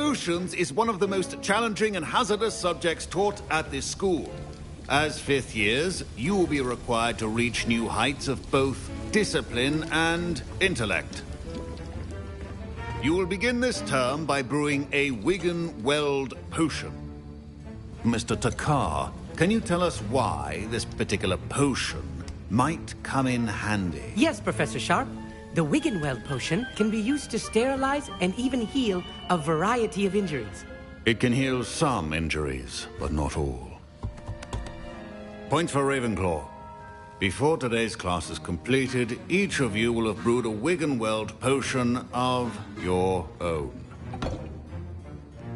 Potions is one of the most challenging and hazardous subjects taught at this school. As fifth years, you will be required to reach new heights of both discipline and intellect. You will begin this term by brewing a Wigan-Weld potion. Mr. Takar, can you tell us why this particular potion might come in handy? Yes, Professor Sharp. The Wigan-Weld potion can be used to sterilize and even heal a variety of injuries. It can heal some injuries, but not all. Points for Ravenclaw. Before today's class is completed, each of you will have brewed a Wigan-Weld potion of your own.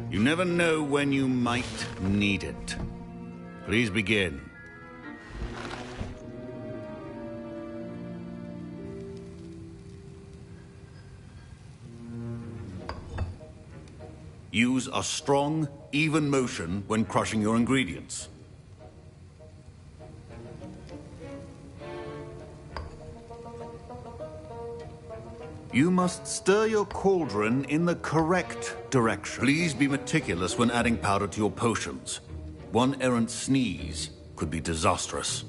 You never know when you might need it. Please begin. Use a strong, even motion when crushing your ingredients. You must stir your cauldron in the correct direction. Please be meticulous when adding powder to your potions. One errant sneeze could be disastrous.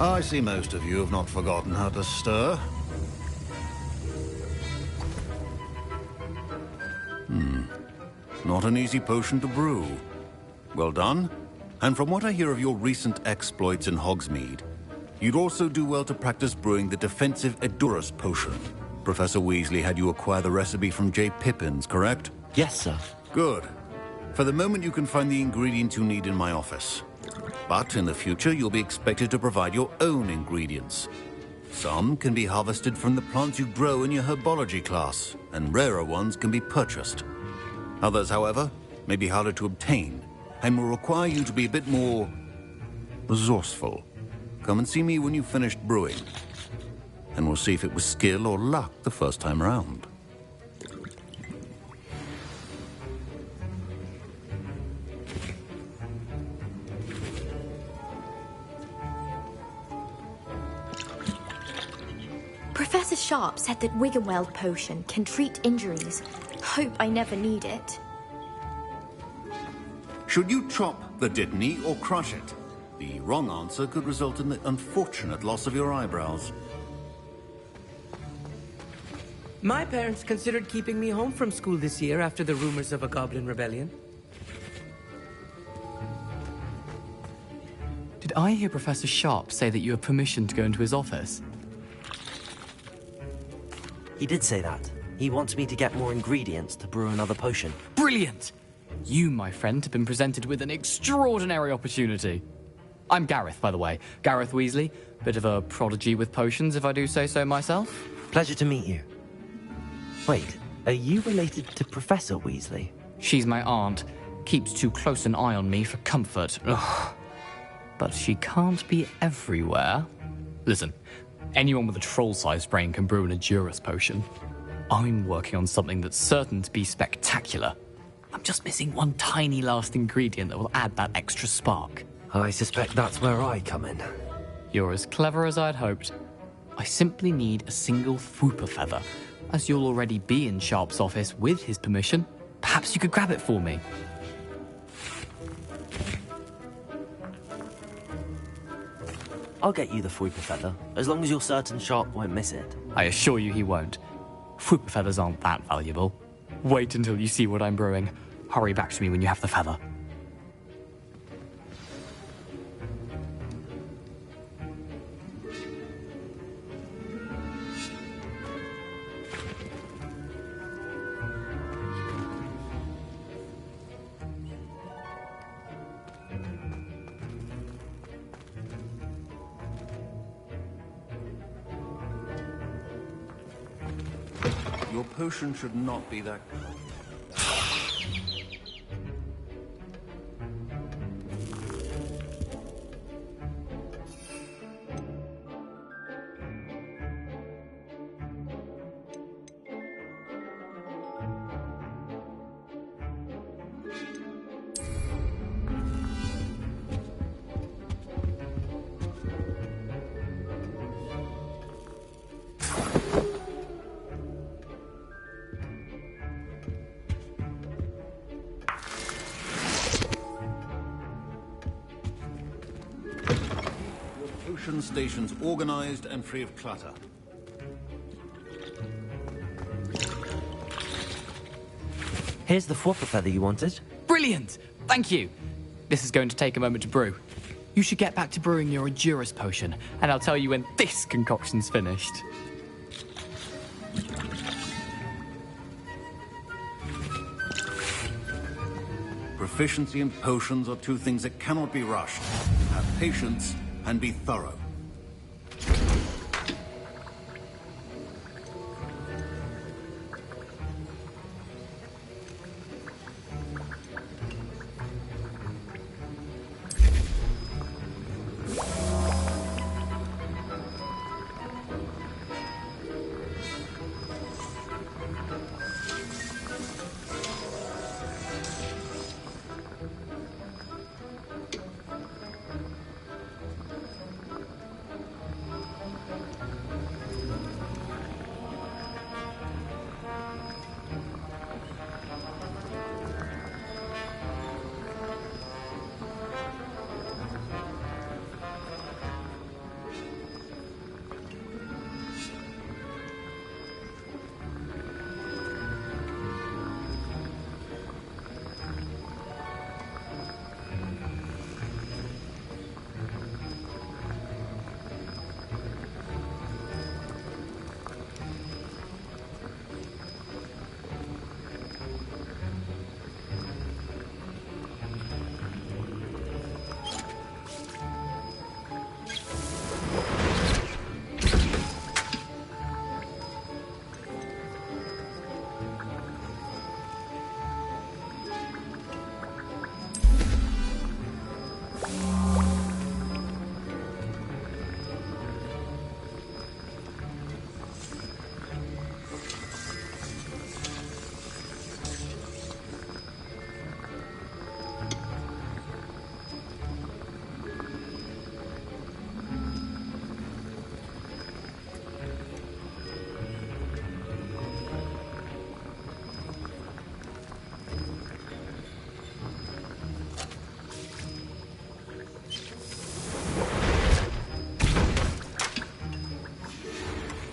I see most of you have not forgotten how to stir. Not an easy potion to brew. Well done. And from what I hear of your recent exploits in Hogsmeade, you'd also do well to practice brewing the defensive Edurus potion. Professor Weasley had you acquire the recipe from J. Pippins, correct? Yes, sir. Good. For the moment, you can find the ingredients you need in my office. But in the future, you'll be expected to provide your own ingredients. Some can be harvested from the plants you grow in your herbology class, and rarer ones can be purchased. Others, however, may be harder to obtain, and will require you to be a bit more resourceful. Come and see me when you've finished brewing, and we'll see if it was skill or luck the first time around. Professor Sharp said that Wigan-Weld potion can treat injuries. Hope I never need it. Should you chop the Dittany or crush it? The wrong answer could result in the unfortunate loss of your eyebrows. My parents considered keeping me home from school this year after the rumors of a goblin rebellion. Did I hear Professor Sharp say that you have permission to go into his office? He did say that. He wants me to get more ingredients to brew another potion. Brilliant! You, my friend, have been presented with an extraordinary opportunity. I'm Gareth, by the way. Gareth Weasley. Bit of a prodigy with potions, if I do say so myself. Pleasure to meet you. Wait, are you related to Professor Weasley? She's my aunt. Keeps too close an eye on me for comfort. Ugh. But she can't be everywhere. Listen, anyone with a troll-sized brain can brew an Edurus potion. I'm working on something that's certain to be spectacular. I'm just missing one tiny last ingredient that will add that extra spark. I suspect that's where I come in. You're as clever as I'd hoped. I simply need a single Fwooper feather. As you'll already be in Sharp's office with his permission, perhaps you could grab it for me. I'll get you the Fwooper feather, as long as you're certain Sharp won't miss it. I assure you he won't. Fwooper feathers aren't that valuable. Wait until you see what I'm brewing. Hurry back to me when you have the feather. Your potion should not be that... Stations organized and free of clutter. Here's the flopper feather you wanted. Brilliant! Thank you! This is going to take a moment to brew. You should get back to brewing your Adurus potion, and I'll tell you when this concoction's finished. Proficiency in potions are two things that cannot be rushed. Have patience and be thorough.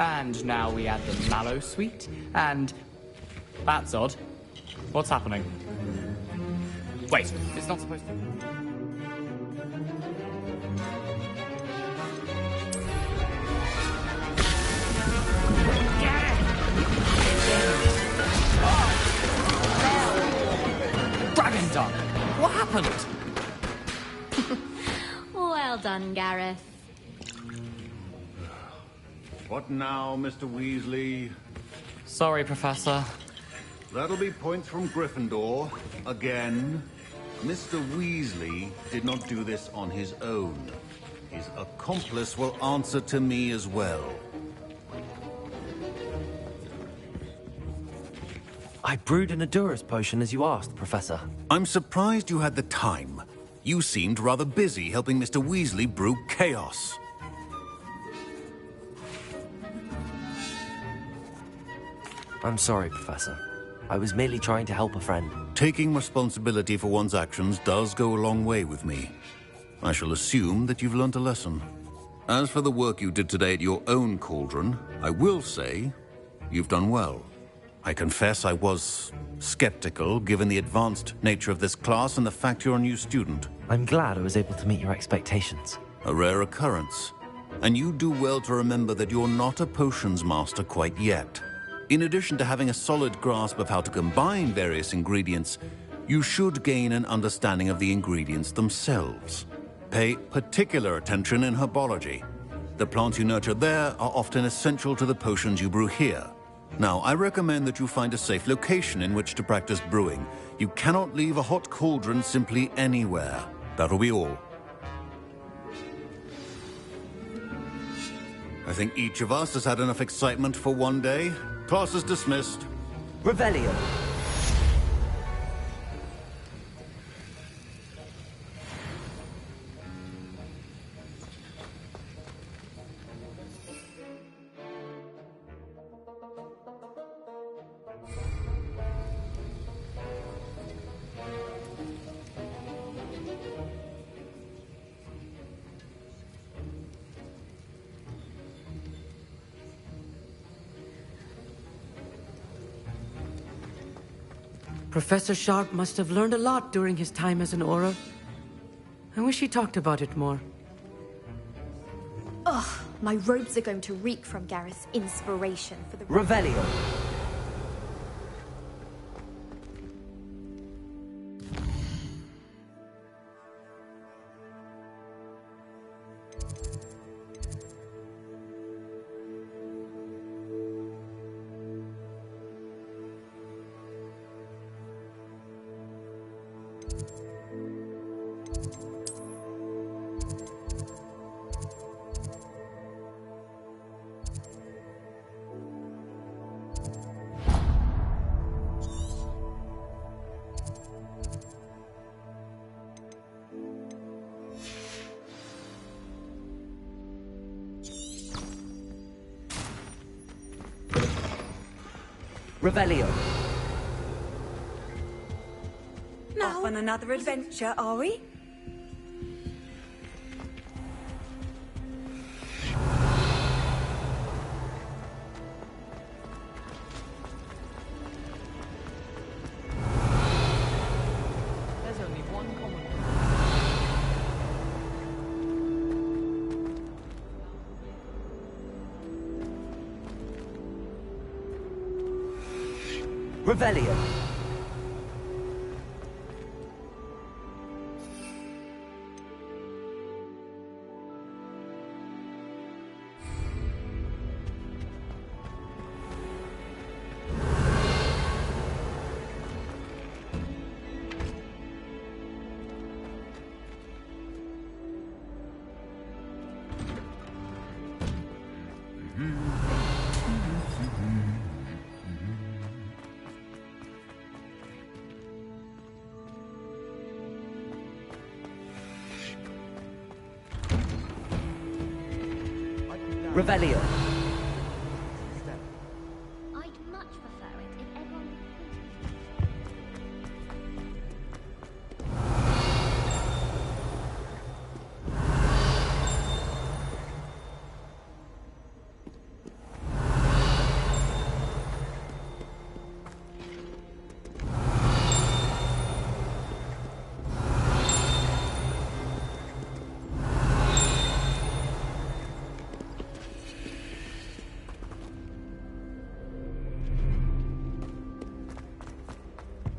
And now we add the mallow sweet, and... That's odd. What's happening? Wait, it's not supposed to... Dragon Duck! What happened? Well done, Gareth. What now, Mr. Weasley? Sorry, Professor. That'll be points from Gryffindor. Again. Mr. Weasley did not do this on his own. His accomplice will answer to me as well. I brewed an Adurus potion as you asked, Professor. I'm surprised you had the time. You seemed rather busy helping Mr. Weasley brew chaos. I'm sorry, Professor. I was merely trying to help a friend. Taking responsibility for one's actions does go a long way with me. I shall assume that you've learnt a lesson. As for the work you did today at your own cauldron, I will say you've done well. I confess I was skeptical, given the advanced nature of this class and the fact you're a new student. I'm glad I was able to meet your expectations. A rare occurrence. And you do well to remember that you're not a potions master quite yet. In addition to having a solid grasp of how to combine various ingredients, you should gain an understanding of the ingredients themselves. Pay particular attention in herbology. The plants you nurture there are often essential to the potions you brew here. Now, I recommend that you find a safe location in which to practice brewing. You cannot leave a hot cauldron simply anywhere. That'll be all. I think each of us has had enough excitement for one day. Class is dismissed. Revelio. Professor Sharp must have learned a lot during his time as an Auror. I wish he talked about it more. Ugh, my robes are going to reek from Gareth's inspiration for the... Revelio. Revelio. Off on another adventure, are we? There's only one common. Revelio. Revelio. I'd much prefer it if everyone...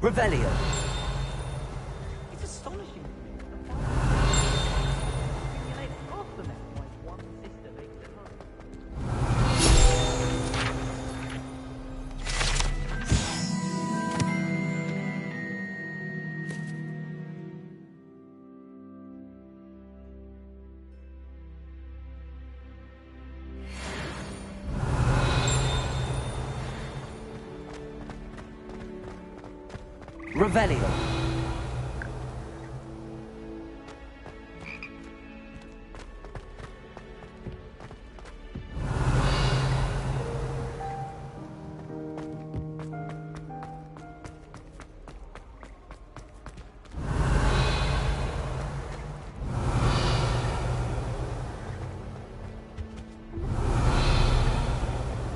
Revelio. It's astonishing. Accumulate half the men like one sister makes at home. Revelio.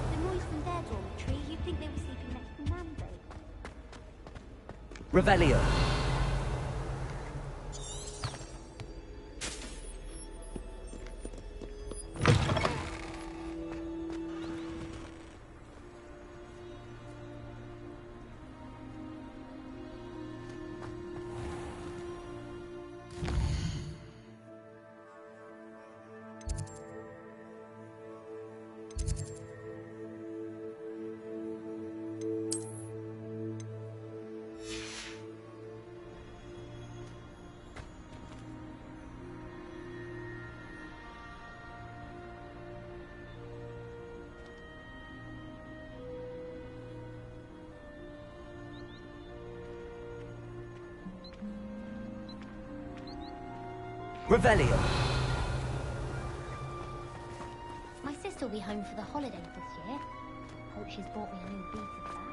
The noise from their dormitory, you'd think they were sleeping next to Mandrake. Revelio. Revelio. My sister will be home for the holidays this year. Hope she's bought me a new beater for that.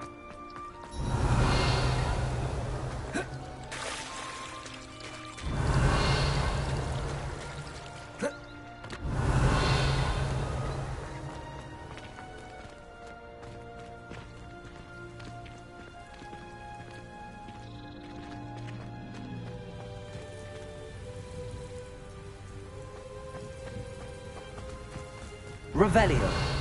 Revelio.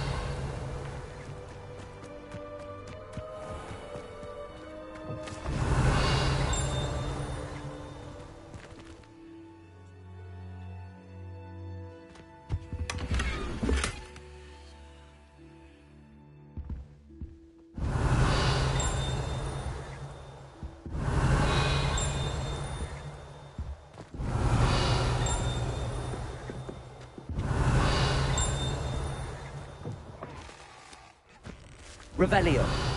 Revelio.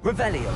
Revelio.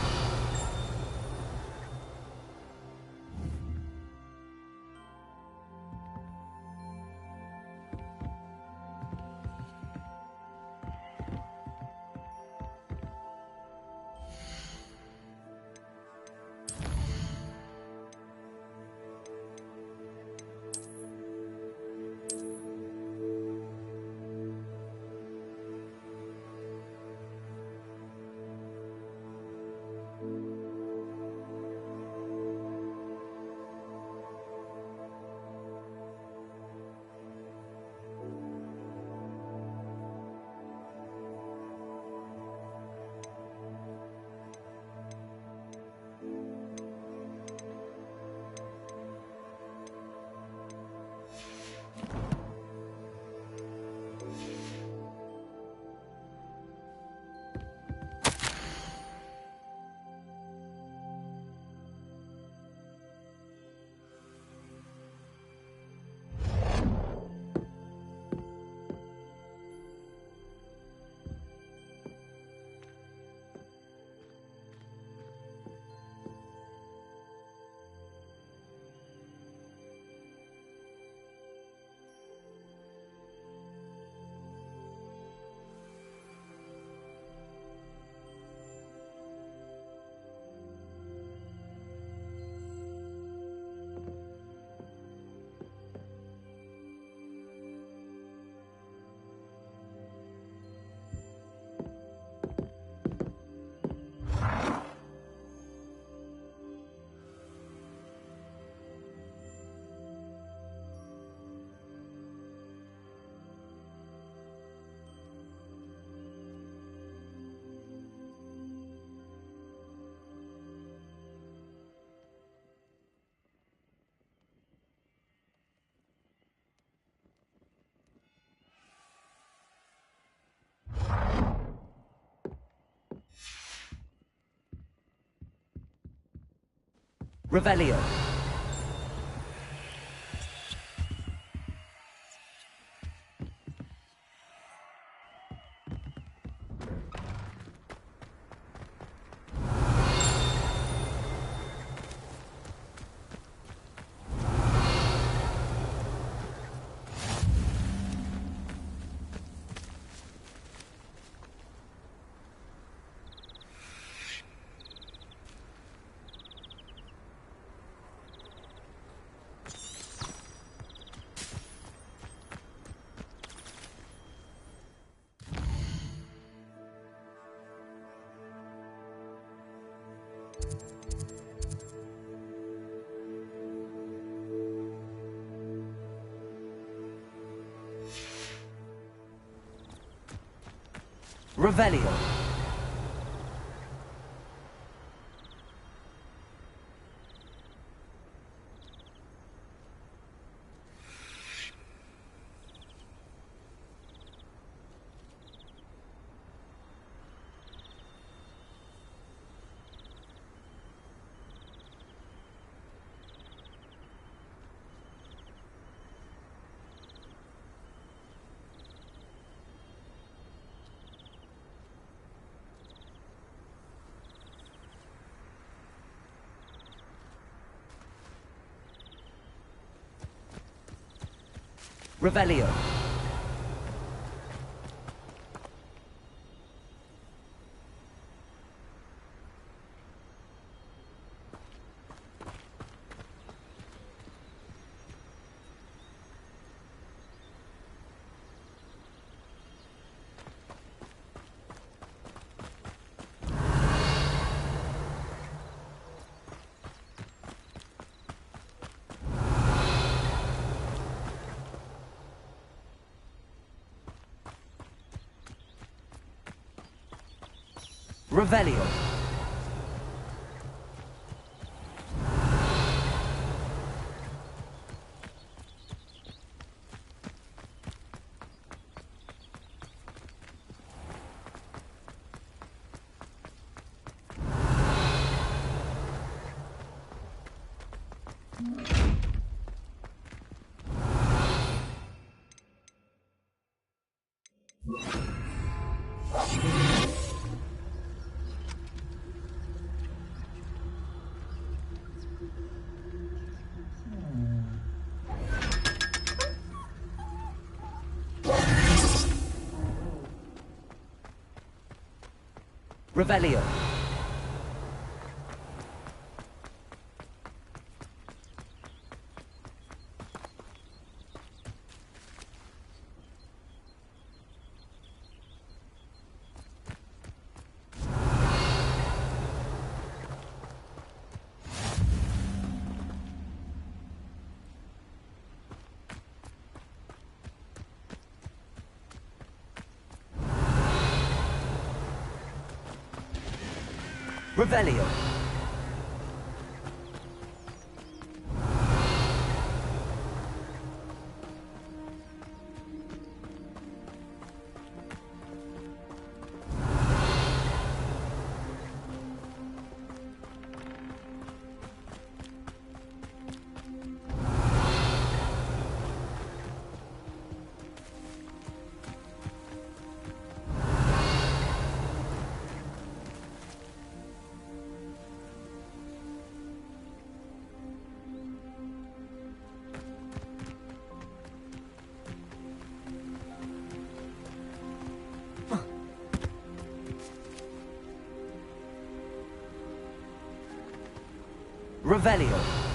Revelio. Revelio. Revelio. Revelio. Revelio. Revelio. Revelio.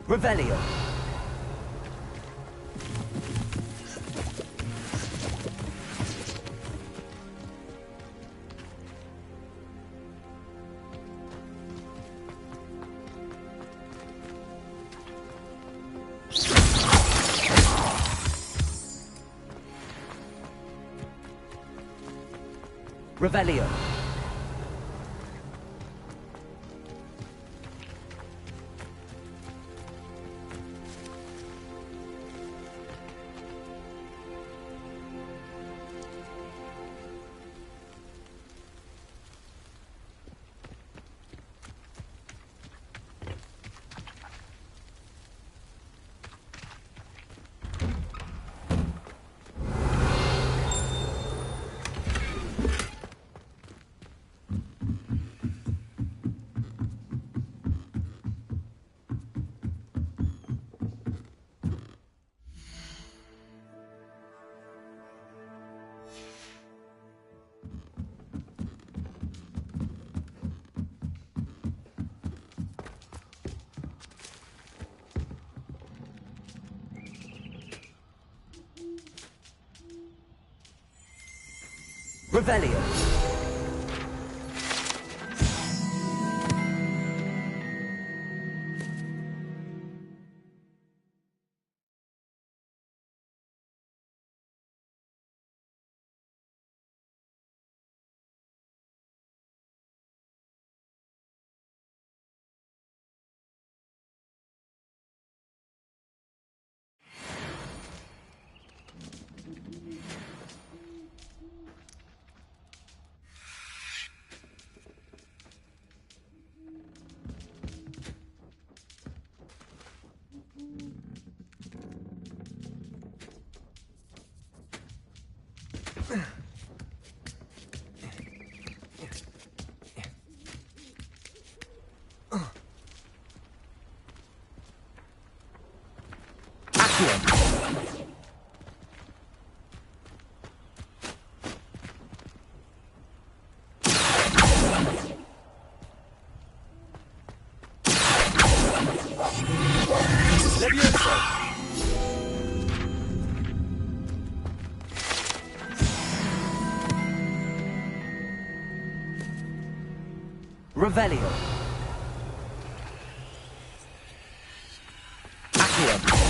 Revelio. Revelio. Revelio. Revelio. Accio.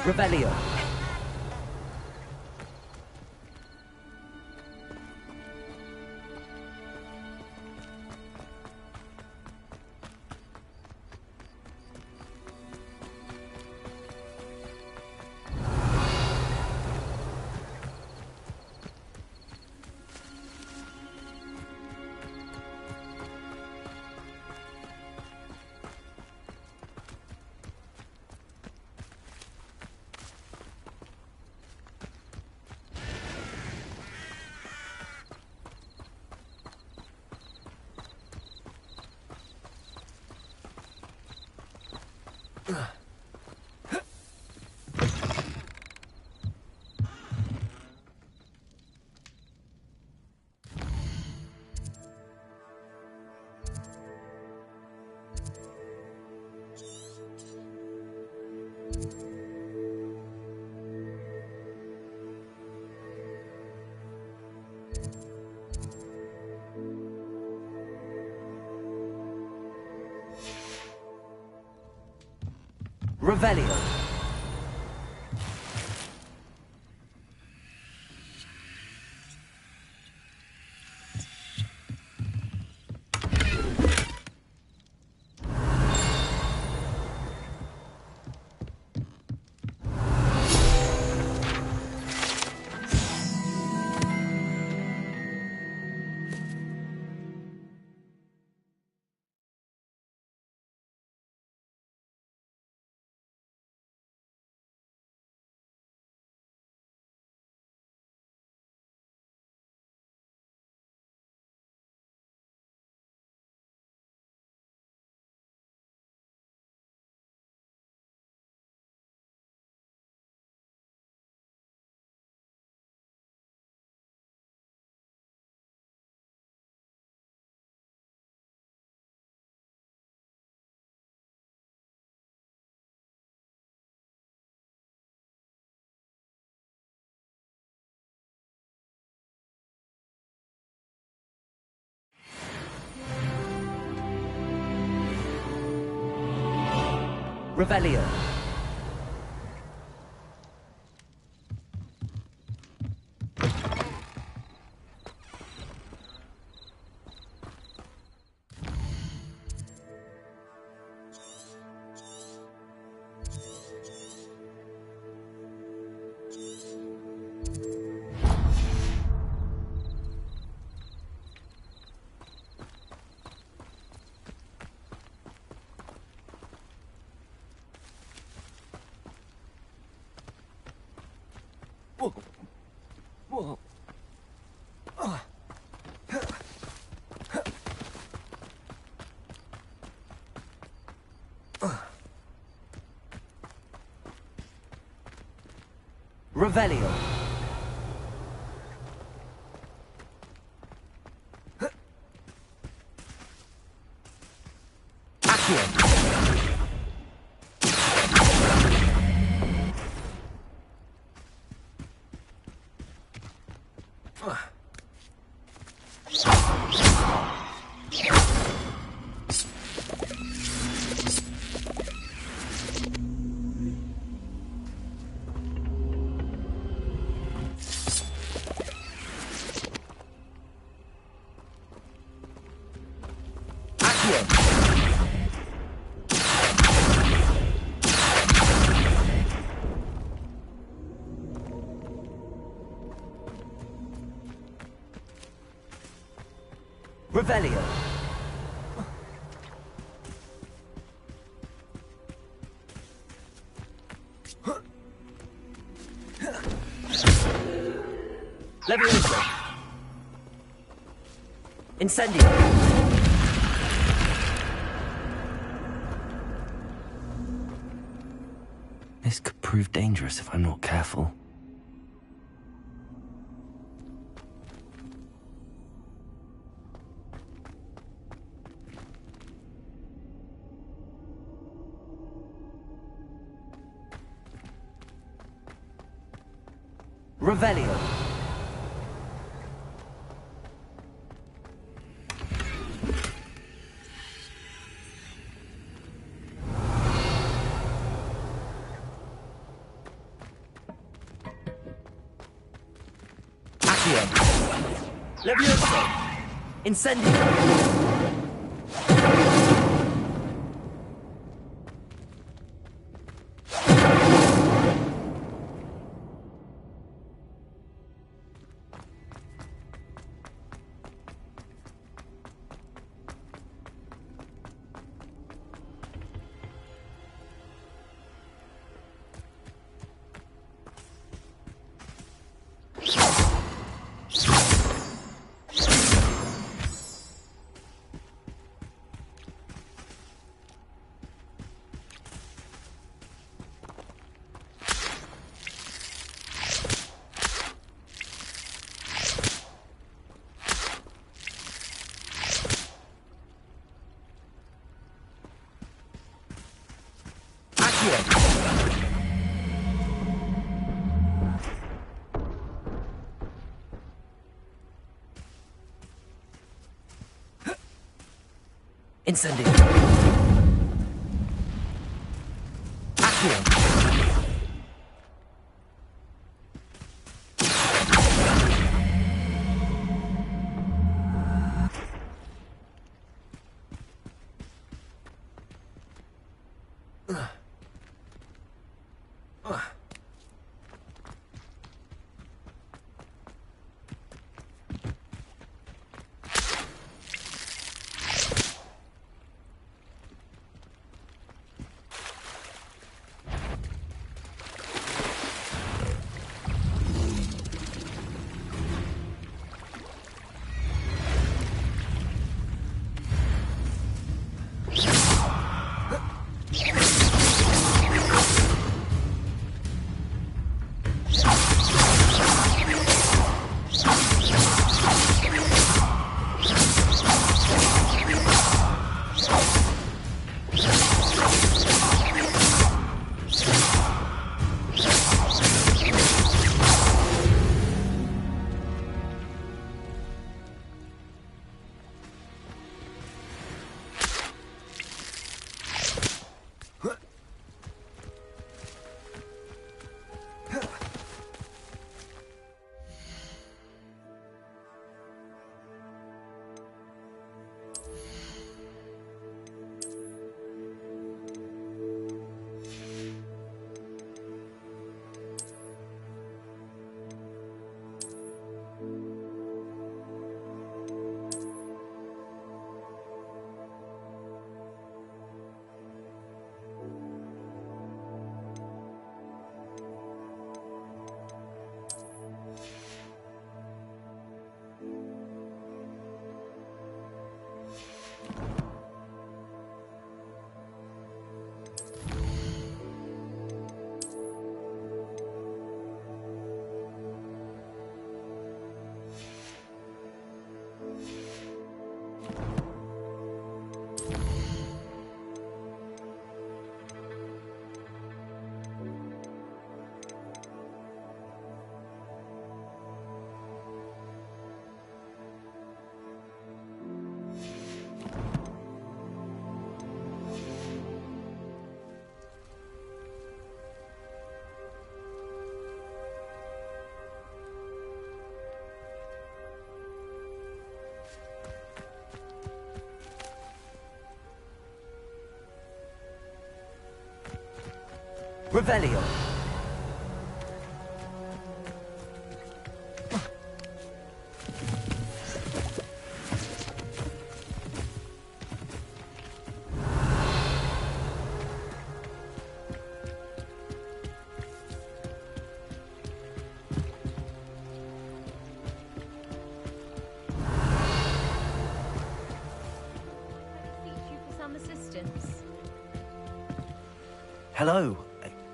Revelio. Revelio. Revelio. Whoa. Whoa. Revelio. Accio. Revelio. Levioso. Incendio. This could prove dangerous if I'm not careful. Revelio. Accio! Levioso! Incendio! Incendio. Accio. Revelio. Hello.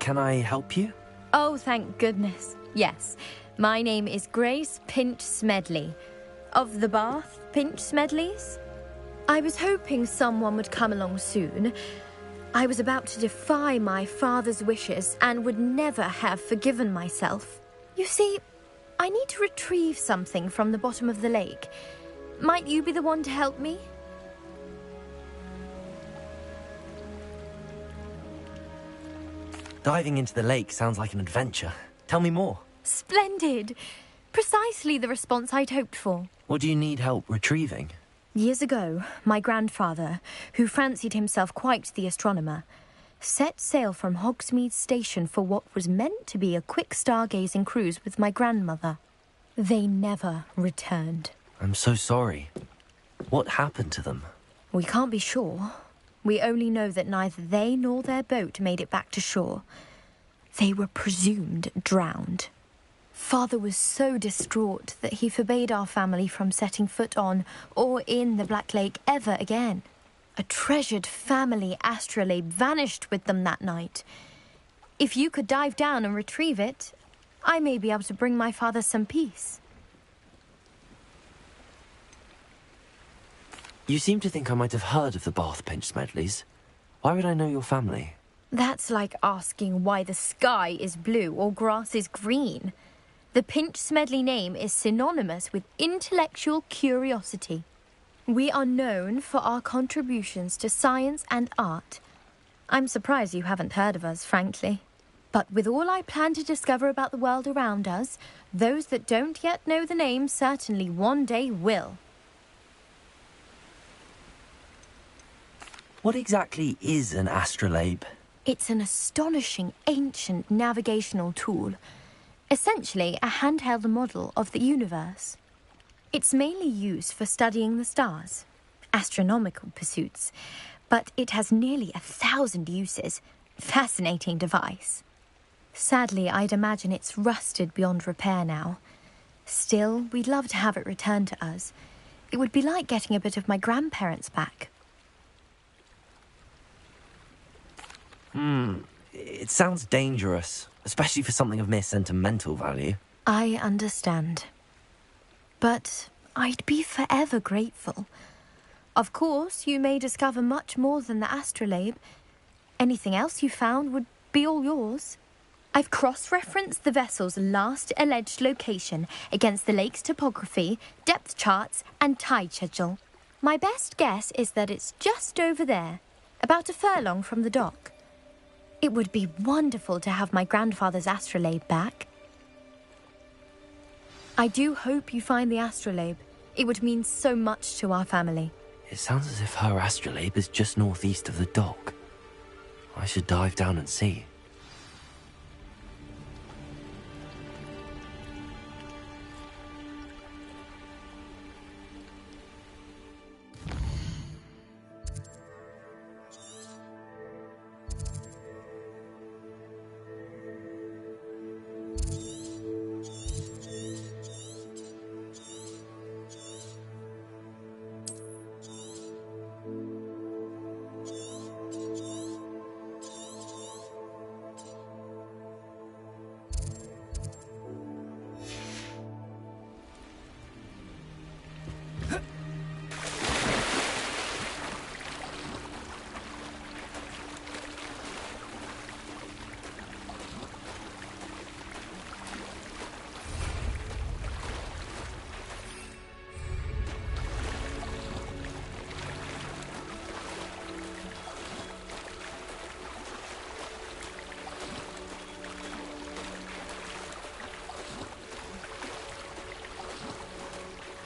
Can I help you? Oh, thank goodness. Yes. My name is Grace Pinch Smedley. Of the Bath Pinch Smedleys. I was hoping someone would come along soon. I was about to defy my father's wishes and would never have forgiven myself. You see, I need to retrieve something from the bottom of the lake. Might you be the one to help me? Diving into the lake sounds like an adventure. Tell me more. Splendid! Precisely the response I'd hoped for. What do you need help retrieving? Years ago, my grandfather, who fancied himself quite the astronomer, set sail from Hogsmeade Station for what was meant to be a quick stargazing cruise with my grandmother. They never returned. I'm so sorry. What happened to them? We can't be sure. We only know that neither they nor their boat made it back to shore. They were presumed drowned. Father was so distraught that he forbade our family from setting foot on or in the Black Lake ever again. A treasured family astrolabe vanished with them that night. If you could dive down and retrieve it, I may be able to bring my father some peace. You seem to think I might have heard of the Bath Pinch Smedleys. Why would I know your family? That's like asking why the sky is blue or grass is green. The Pinch Smedley name is synonymous with intellectual curiosity. We are known for our contributions to science and art. I'm surprised you haven't heard of us, frankly. But with all I plan to discover about the world around us, those that don't yet know the name certainly one day will. What exactly is an astrolabe? It's an astonishing ancient navigational tool. Essentially, a handheld model of the universe. It's mainly used for studying the stars, astronomical pursuits, but it has nearly 1,000 uses. Fascinating device. Sadly, I'd imagine it's rusted beyond repair now. Still, we'd love to have it returned to us. It would be like getting a bit of my grandparents back. It sounds dangerous, especially for something of mere sentimental value. I understand. But I'd be forever grateful. Of course, you may discover much more than the astrolabe. Anything else you found would be all yours. I've cross-referenced the vessel's last alleged location against the lake's topography, depth charts, and tide schedule. My best guess is that it's just over there, about a furlong from the dock. It would be wonderful to have my grandfather's astrolabe back. I do hope you find the astrolabe. It would mean so much to our family. It sounds as if her astrolabe is just northeast of the dock. I should dive down and see.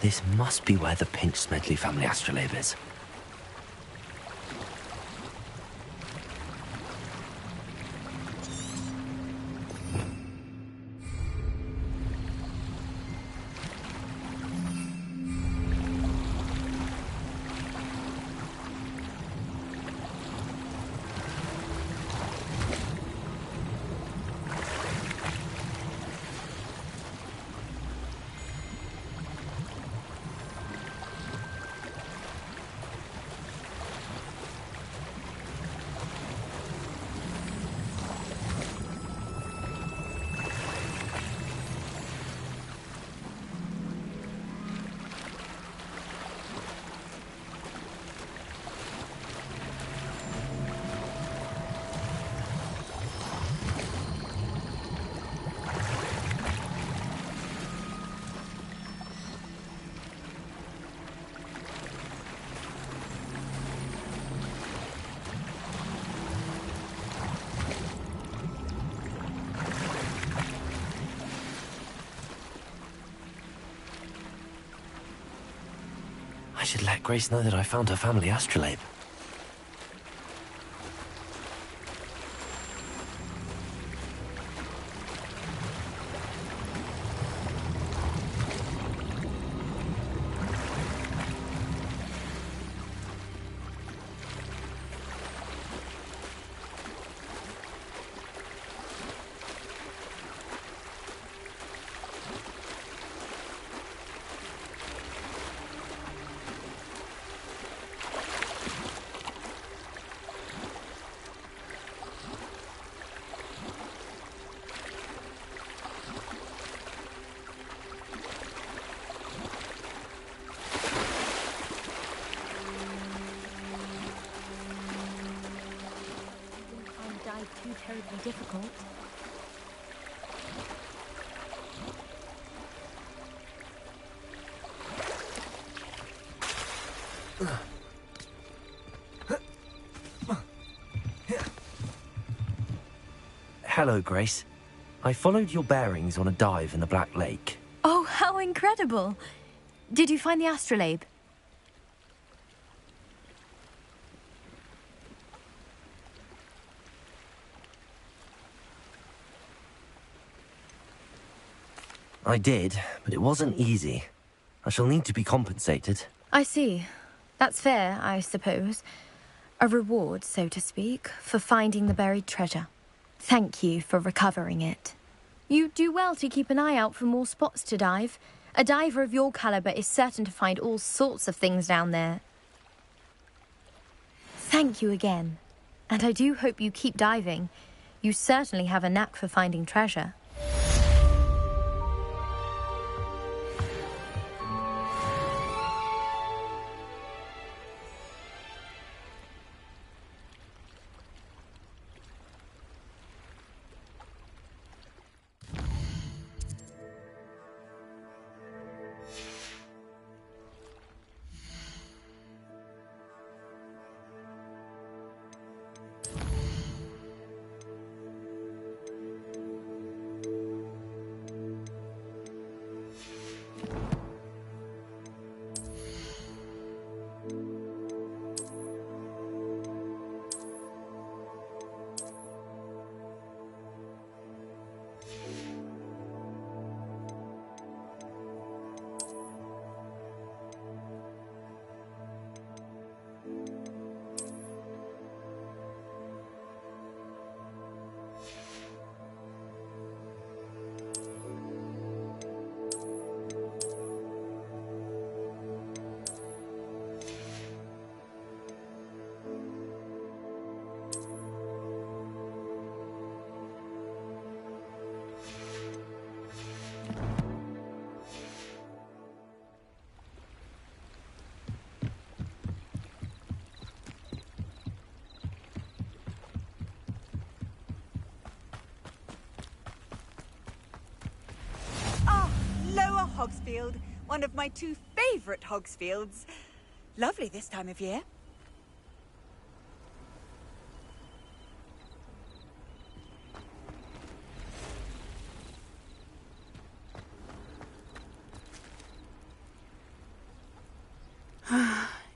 This must be where the Pinch Smedley family astrolabe is. I should let Grace know that I found her family astrolabe. Too terribly difficult. Hello, Grace. I followed your bearings on a dive in the Black Lake. Oh, how incredible! Did you find the astrolabe? I did, but it wasn't easy. I shall need to be compensated. I see. That's fair, I suppose. A reward, so to speak, for finding the buried treasure. Thank you for recovering it. You do well to keep an eye out for more spots to dive. A diver of your caliber is certain to find all sorts of things down there. Thank you again. And I do hope you keep diving. You certainly have a knack for finding treasure. Hogsfield, one of my two favourite Hogsfields. Lovely this time of year.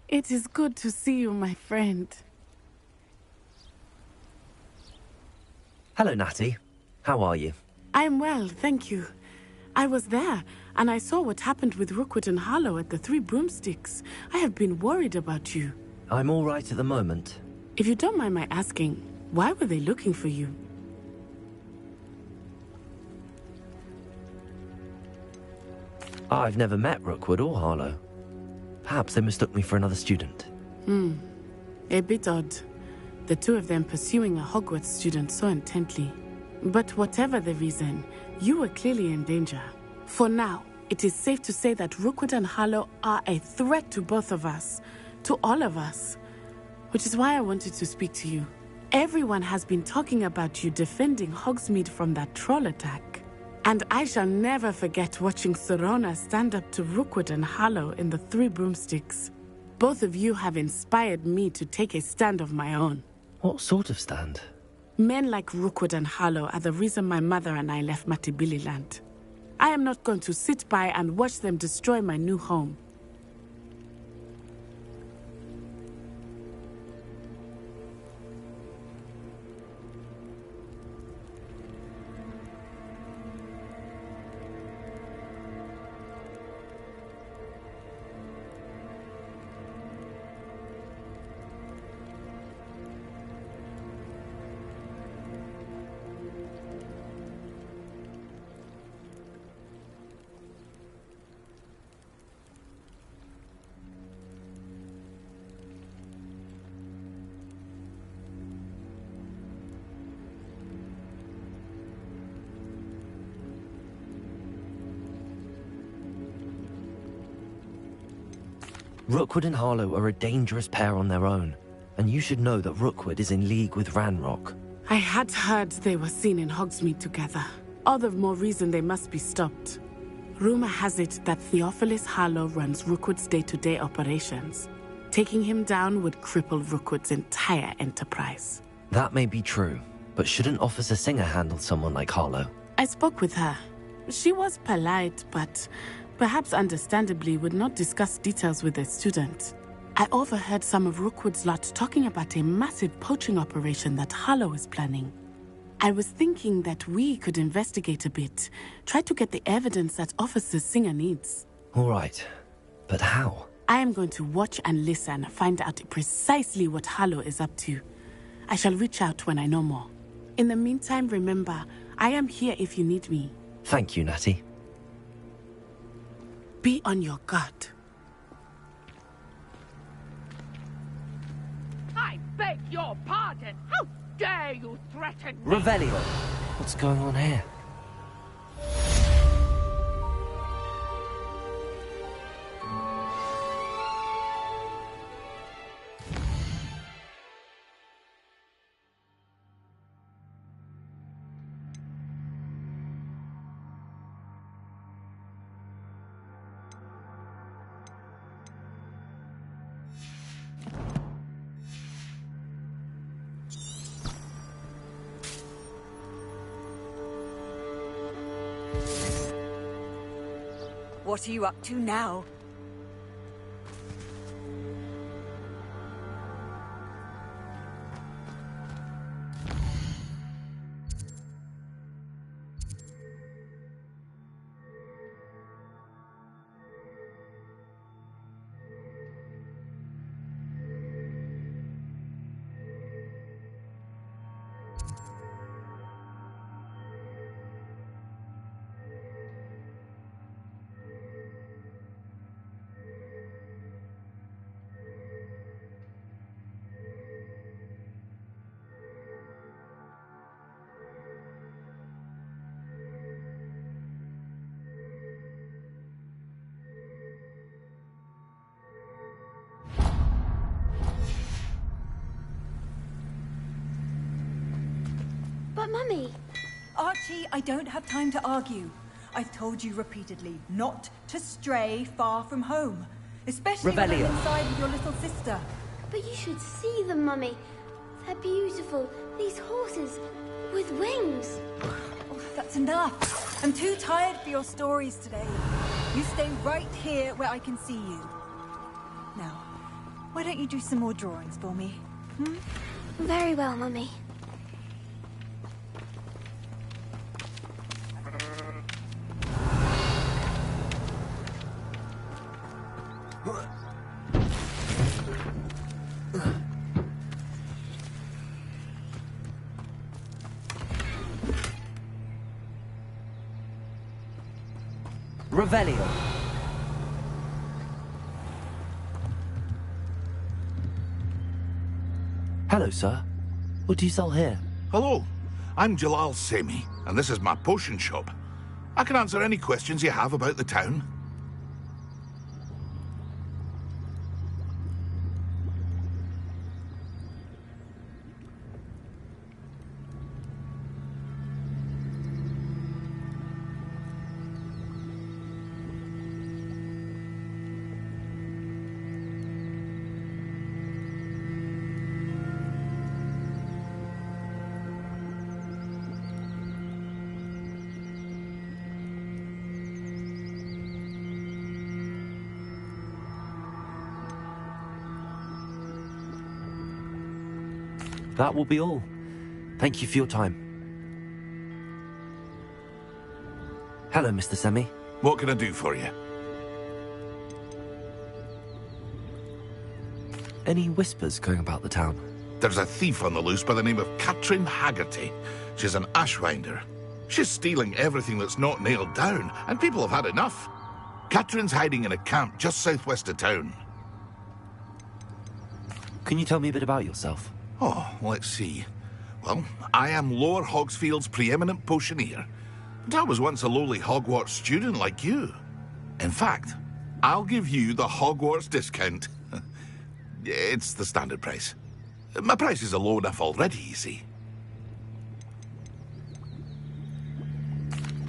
It is good to see you, my friend. Hello, Natty. How are you? I am well, thank you. I was there, and I saw what happened with Rookwood and Harlow at the Three Broomsticks. I have been worried about you. I'm all right at the moment. If you don't mind my asking, why were they looking for you? I've never met Rookwood or Harlow. Perhaps they mistook me for another student. A bit odd. The two of them pursuing a Hogwarts student so intently. But whatever the reason, you were clearly in danger. For now, it is safe to say that Rookwood and Harlow are a threat to both of us. To all of us. Which is why I wanted to speak to you. Everyone has been talking about you defending Hogsmeade from that troll attack. And I shall never forget watching Serona stand up to Rookwood and Harlow in the Three Broomsticks. Both of you have inspired me to take a stand of my own. What sort of stand? Men like Rookwood and Harlow are the reason my mother and I left Matabeleland. I am not going to sit by and watch them destroy my new home. Rookwood and Harlow are a dangerous pair on their own, and you should know that Rookwood is in league with Ranrock. I had heard they were seen in Hogsmeade together. All the more reason they must be stopped. Rumor has it that Theophilus Harlow runs Rookwood's day-to-day operations. Taking him down would cripple Rookwood's entire enterprise. That may be true, but shouldn't Officer Singer handle someone like Harlow? I spoke with her. She was polite, but perhaps understandably would not discuss details with a student. I overheard some of Rookwood's lot talking about a massive poaching operation that Harlow is planning. I was thinking that we could investigate a bit, try to get the evidence that Officer Singer needs. All right, but how? I am going to watch and listen, find out precisely what Harlow is up to. I shall reach out when I know more. In the meantime, remember, I am here if you need me. Thank you, Natty. Be on your guard. I beg your pardon. How dare you threaten me? Revelio! What's going on here? What are you up to now? But, Mummy... Archie, I don't have time to argue. I've told you repeatedly not to stray far from home. Especially when I'm inside with your little sister. But you should see them, Mummy. They're beautiful. These horses with wings. Oh, that's enough. I'm too tired for your stories today. You stay right here where I can see you. Now, why don't you do some more drawings for me? Very well, Mummy. Revelio. Hello, sir. What do you sell here? Hello, I'm Jalal Semi, and this is my potion shop. I can answer any questions you have about the town. That will be all. Thank you for your time. Hello, Mr. Semi. What can I do for you? Any whispers going about the town? There's a thief on the loose by the name of Katrin Haggerty. She's an ashwinder. She's stealing everything that's not nailed down, and people have had enough. Katrin's hiding in a camp just southwest of town. Can you tell me a bit about yourself? Oh, let's see. Well, I am Lower Hogsfield's preeminent potioneer. And I was once a lowly Hogwarts student like you. In fact, I'll give you the Hogwarts discount. It's the standard price. My prices are low enough already, you see.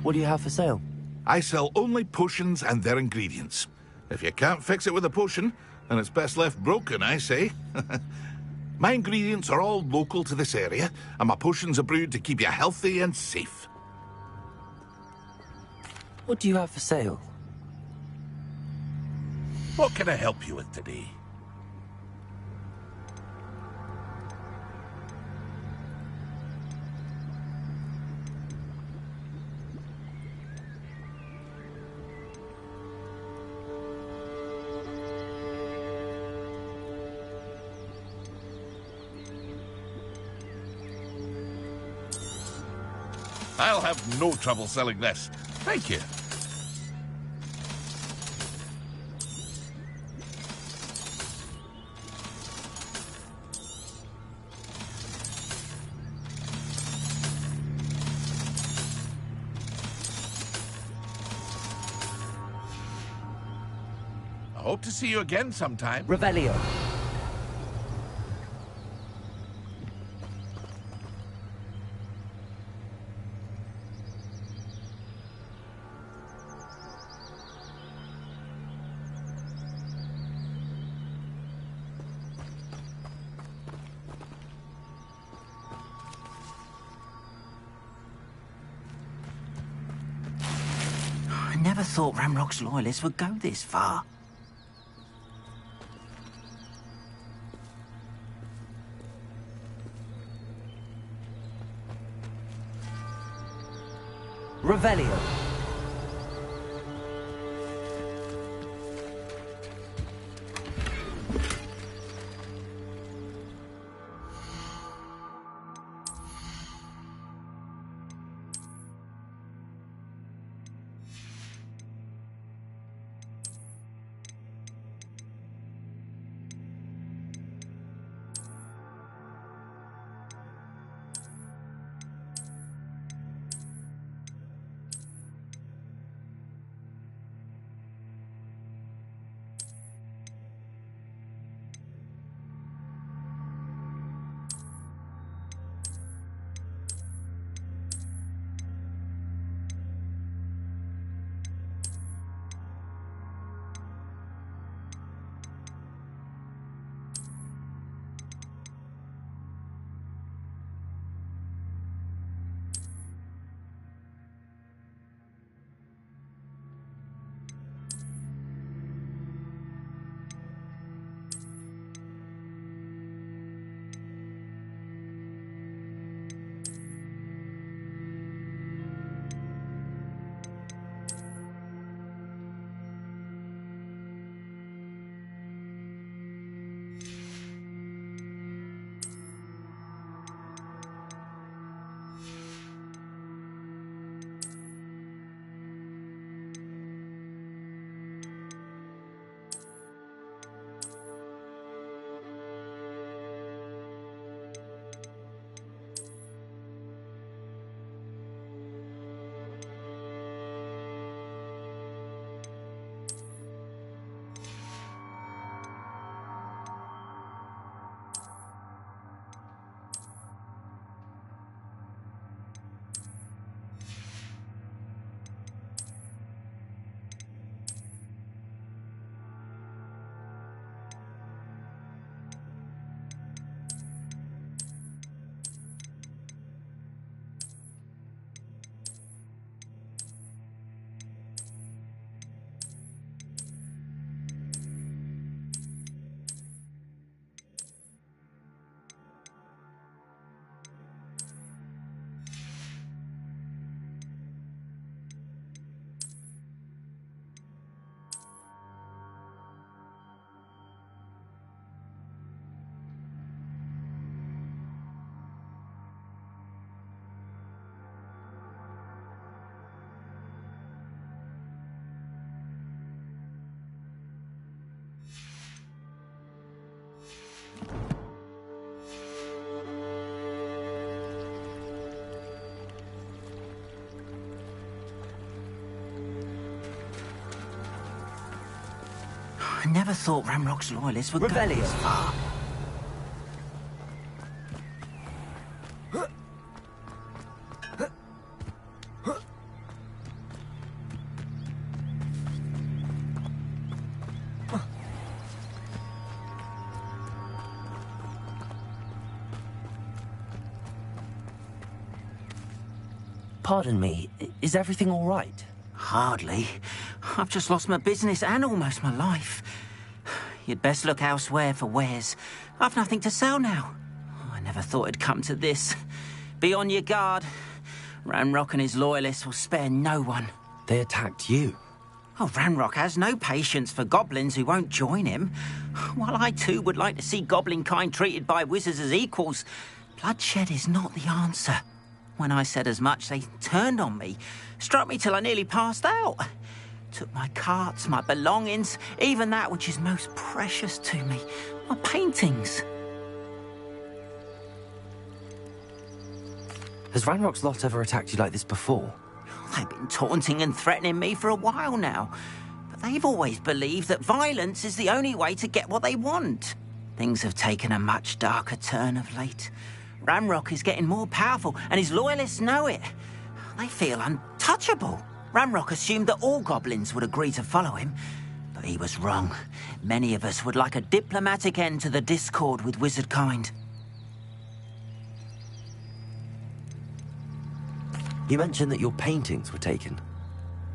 What do you have for sale? I sell only potions and their ingredients. If you can't fix it with a potion, then it's best left broken, I say. My ingredients are all local to this area, and my potions are brewed to keep you healthy and safe. What do you have for sale? What can I help you with today? I'll have no trouble selling this. Thank you. I hope to see you again sometime. Revelio. I never thought Ramrock's loyalists would go this far. Revelio. I never thought Ramrock's loyalists would go this far. Pardon me, is everything all right? Hardly. I've just lost my business and almost my life. You'd best look elsewhere for wares. I've nothing to sell now. I never thought it'd come to this. Be on your guard. Ranrock and his loyalists will spare no one. They attacked you? Oh, Ranrock has no patience for goblins who won't join him. While I too would like to see goblin kind treated by wizards as equals, bloodshed is not the answer. When I said as much, they turned on me, struck me till I nearly passed out. Took my carts, my belongings, even that which is most precious to me, my paintings. Has Ranrock's lot ever attacked you like this before? They've been taunting and threatening me for a while now, but they've always believed that violence is the only way to get what they want. Things have taken a much darker turn of late. Ranrock is getting more powerful, and his loyalists know it. They feel untouchable. Ranrock assumed that all goblins would agree to follow him, but he was wrong. Many of us would like a diplomatic end to the discord with wizard kind. You mentioned that your paintings were taken.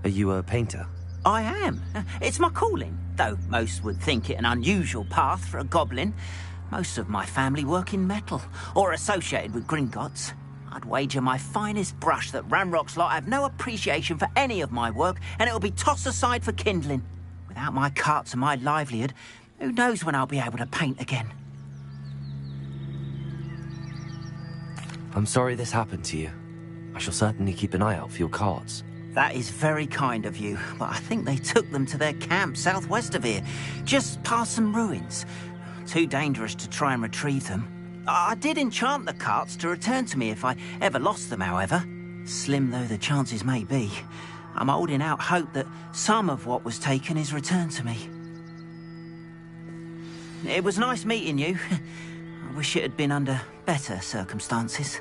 Are you a painter? I am. It's my calling, though most would think it an unusual path for a goblin. Most of my family work in metal, or associated with Gringotts. I'd wager my finest brush that Ranrock's lot have no appreciation for any of my work, and it'll be tossed aside for kindling. Without my carts and my livelihood, who knows when I'll be able to paint again. I'm sorry this happened to you. I shall certainly keep an eye out for your carts. That is very kind of you, but I think they took them to their camp southwest of here, just past some ruins. Too dangerous to try and retrieve them. I did enchant the carts to return to me if I ever lost them, however. Slim though the chances may be, I'm holding out hope that some of what was taken is returned to me. It was nice meeting you. I wish it had been under better circumstances.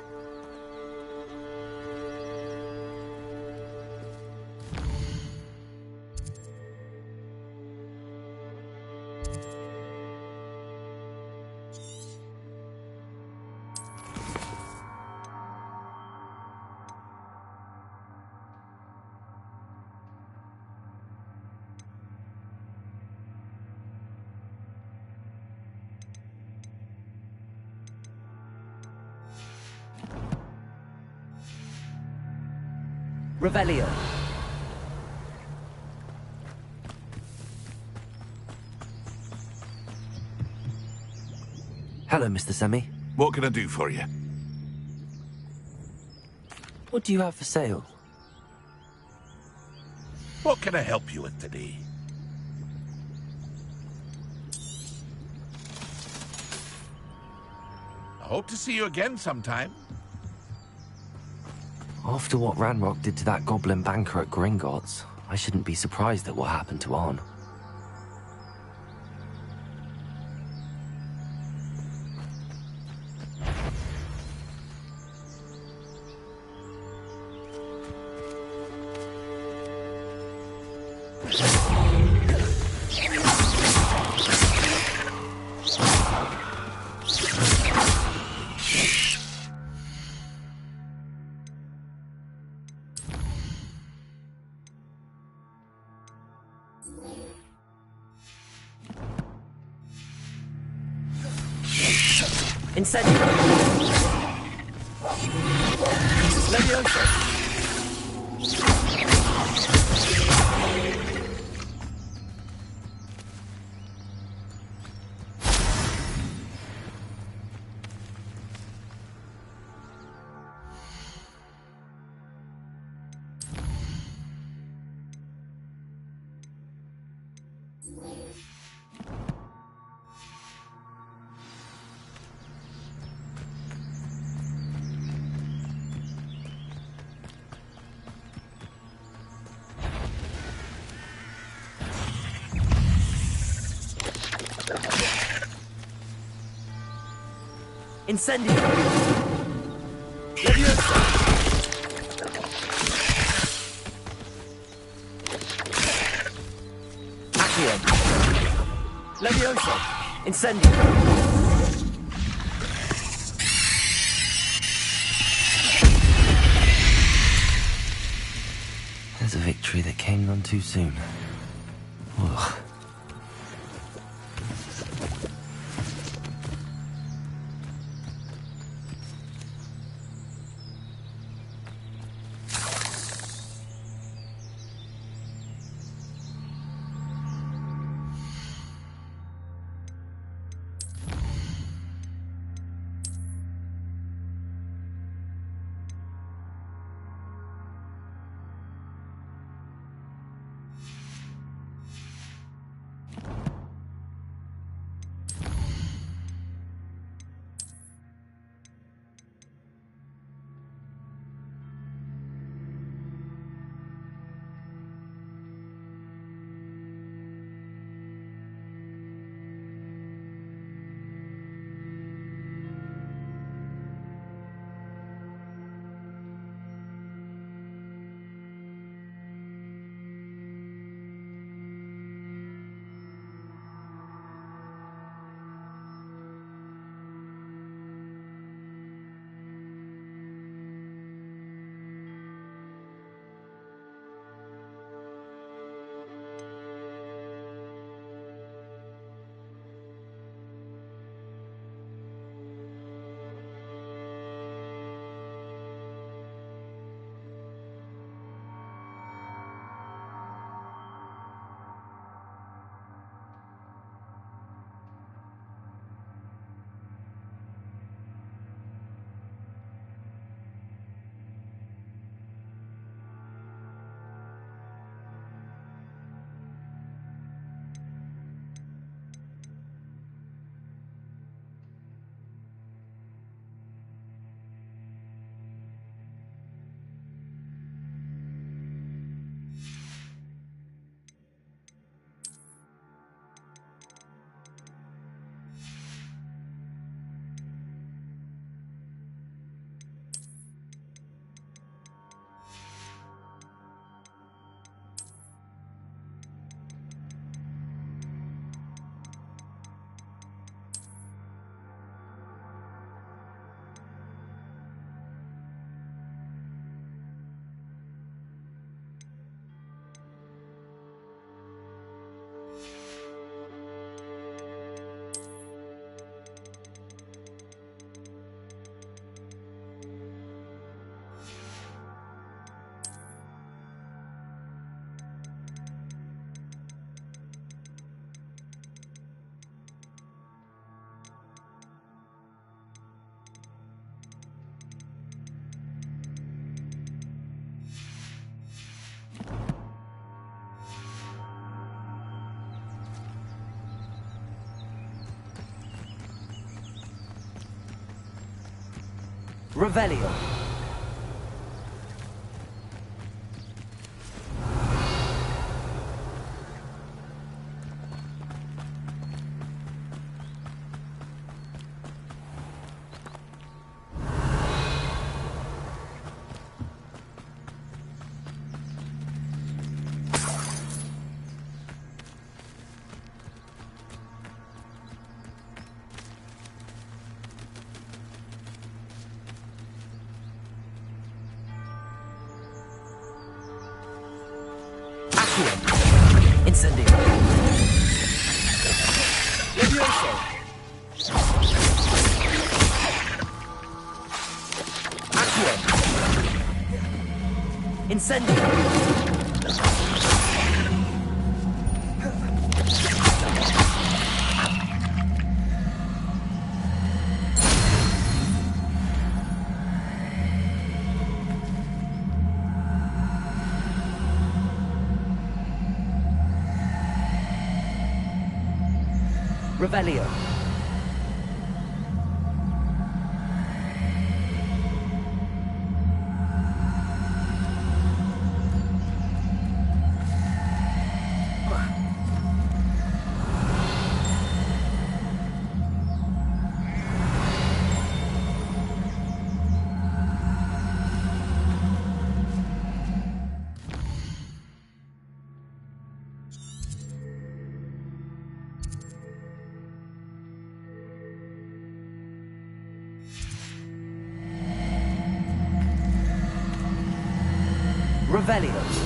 Revelio. Hello, Mr. Semi. What can I do for you? What do you have for sale? What can I help you with today? I hope to see you again sometime. After what Ranrock did to that goblin banker at Gringotts, I shouldn't be surprised at what happened to Arn. Incendio. Leviosa. Incendio! Leviosa! Accio! Leviosa! Incendio! There's a victory that came none too soon. Ugh. Revelio. Incendio. Levioso. Accio. Incendio. Revelio. Revelio.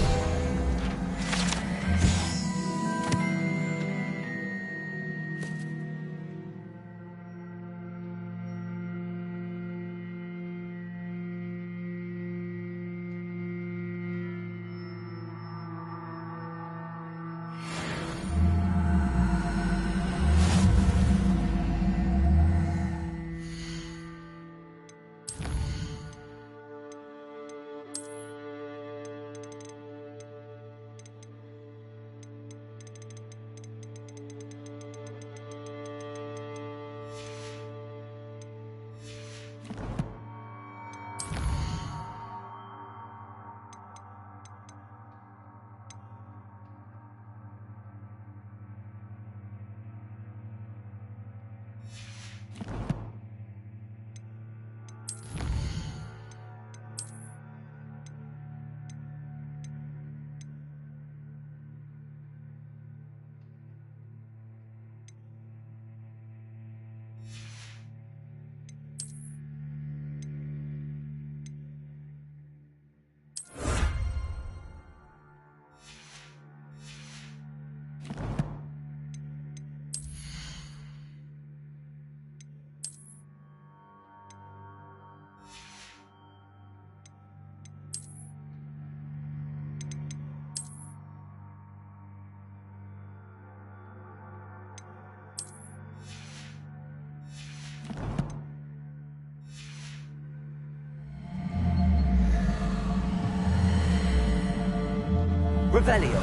Revelio.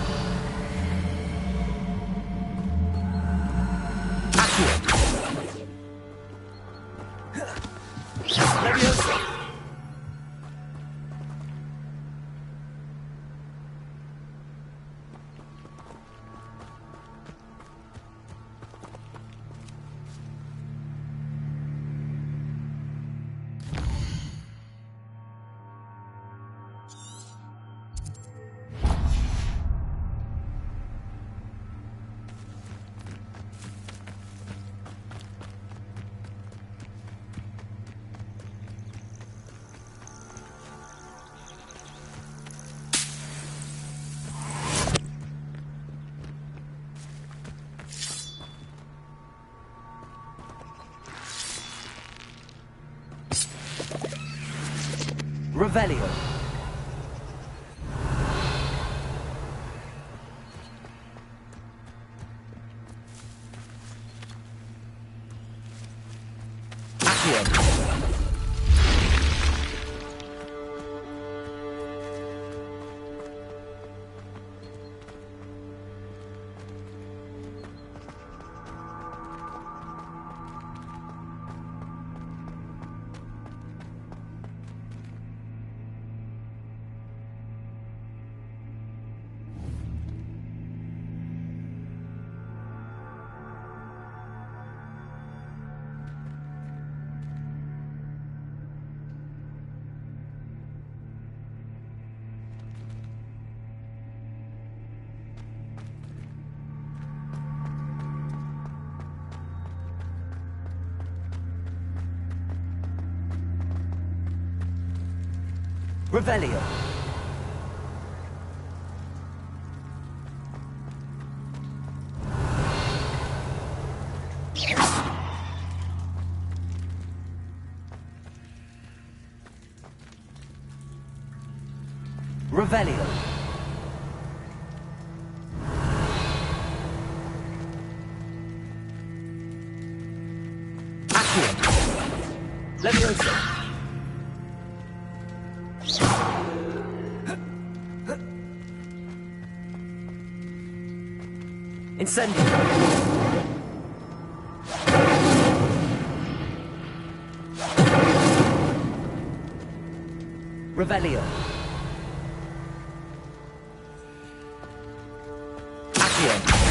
Accio. Leviosa. Revelio. Accio. Revelio. Revelio. Accio. Leviosa. Incendio. Revelio. Accio.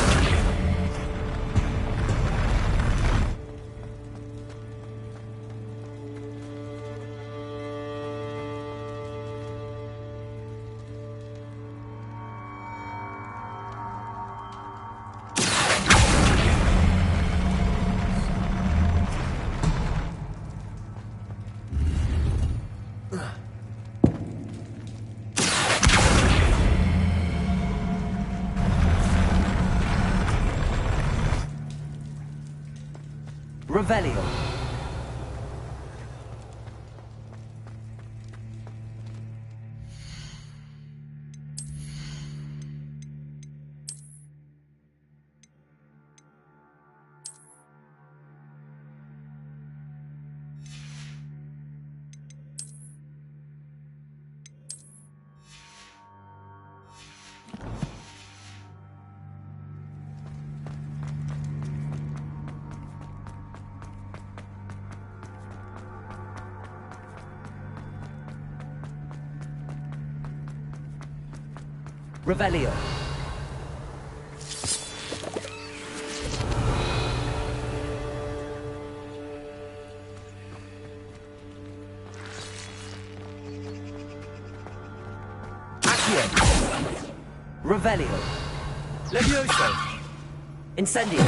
Revelio. Revelio. Accio. Revelio. Levioso. Incendio.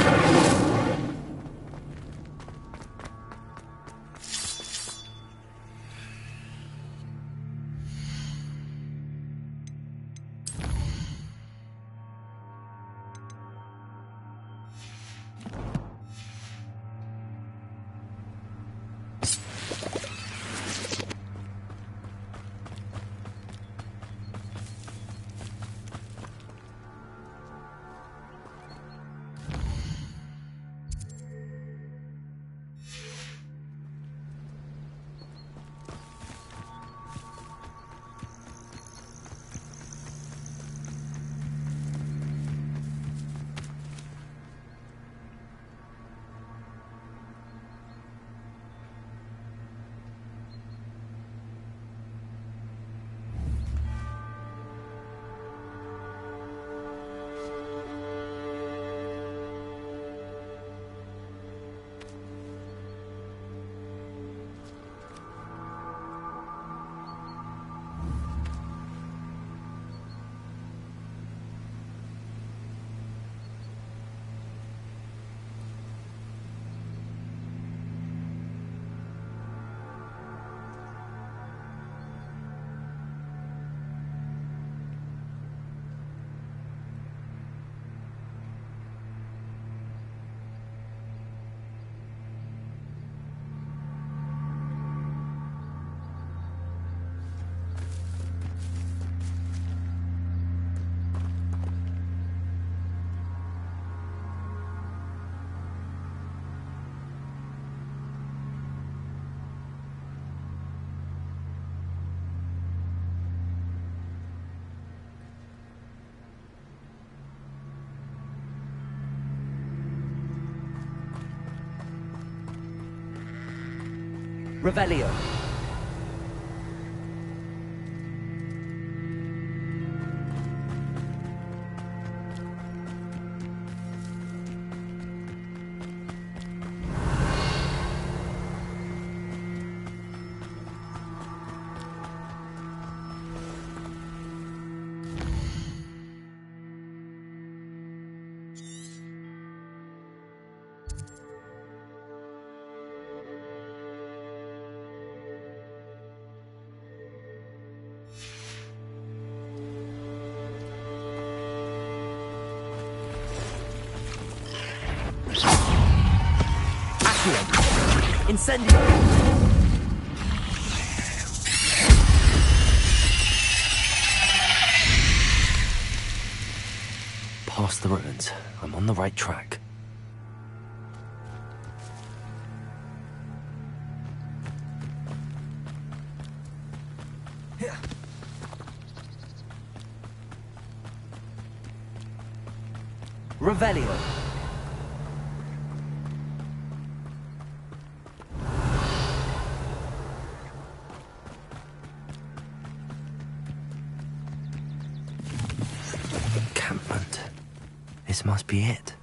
Revelio. Incendio! Past the ruins. I'm on the right track. Revelio. Encampment. This must be it.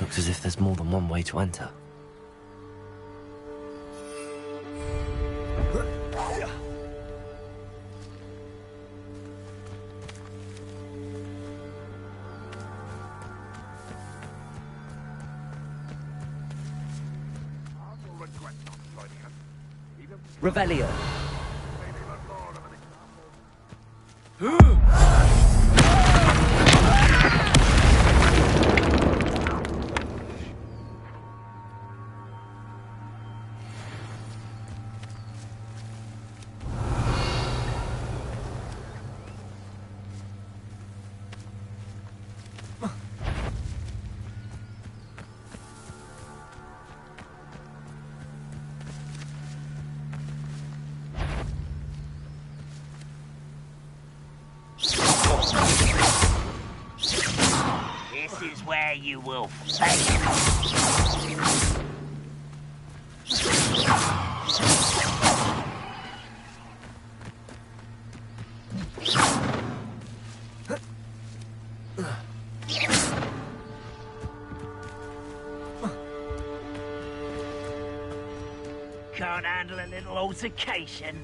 Looks as if there's more than one way to enter. Revelio. This is where you will fail. Can't handle a little altercation.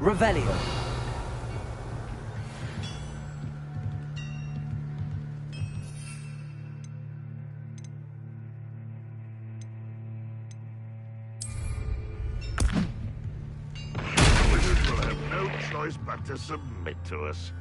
Revelio. Wizards will have no choice but to submit to us.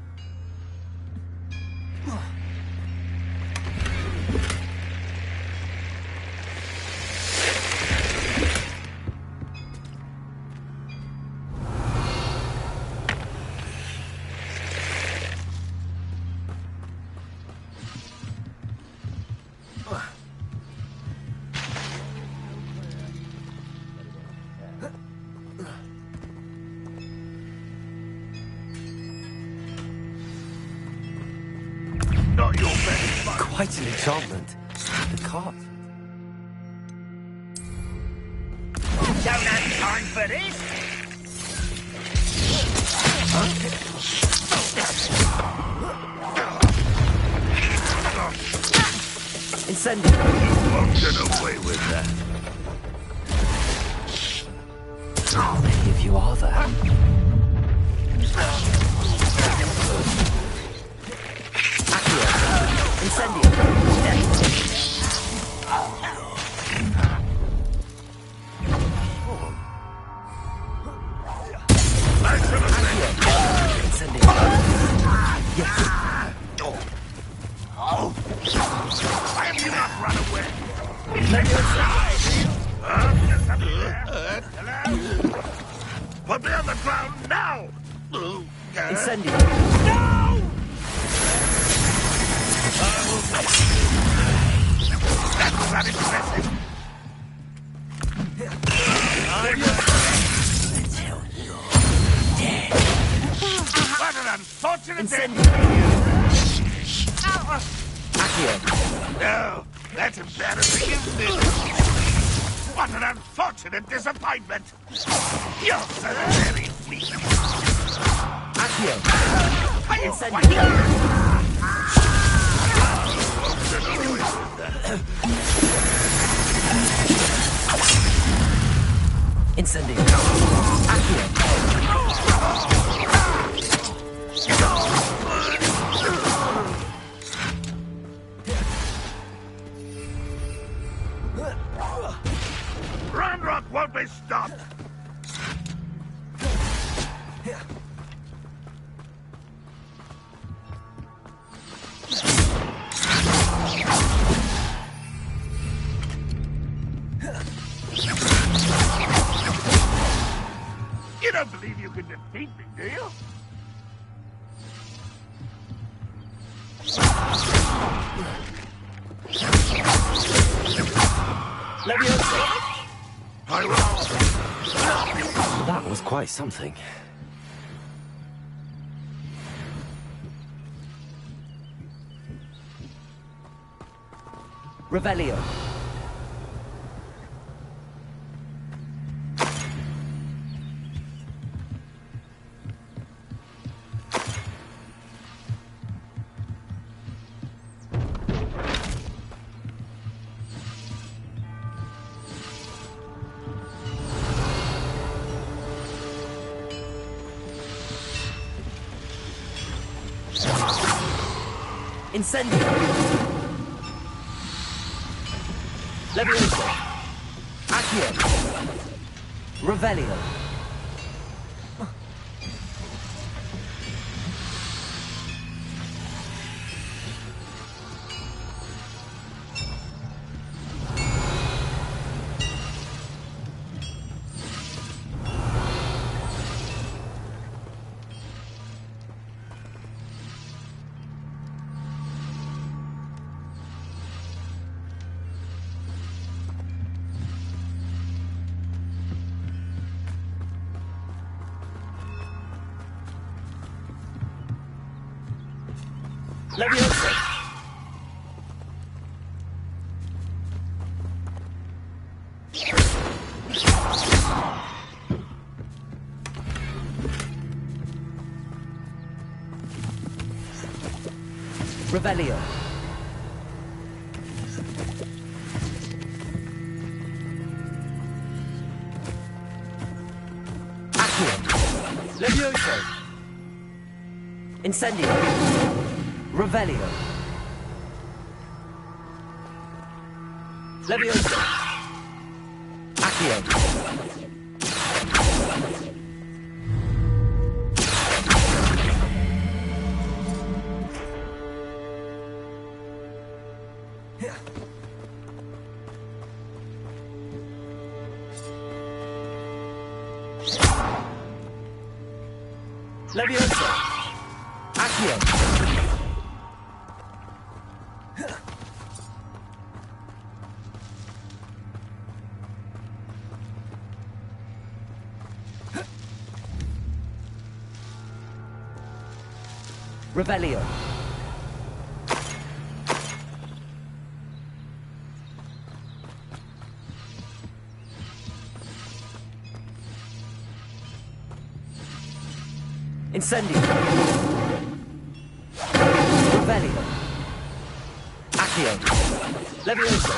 Not your best, but Quite an enchantment. The cart. Don't have time for this. Incendio. won't get away with that. How many of you are there? Incendio. Why have you not run away? Put me on the ground now! Incendio. No! That was unimpressive. What an unfortunate day! No, that's embarrassing, isn't it? What an unfortunate disappointment! You're so very weak. Accio. Incendio. Accio. Ranrock won't be stopped! You don't believe you can defeat me, do you? I will. That was quite something. Revelio. Incendio. Levioso. Accio. Revelio. Levioso. Revelio. Accio. Levioso. Incendio. Revelio. Levioso. Accio. Levioso. Accio. Revelio. Incendio. Revelio. Accio. Levioso.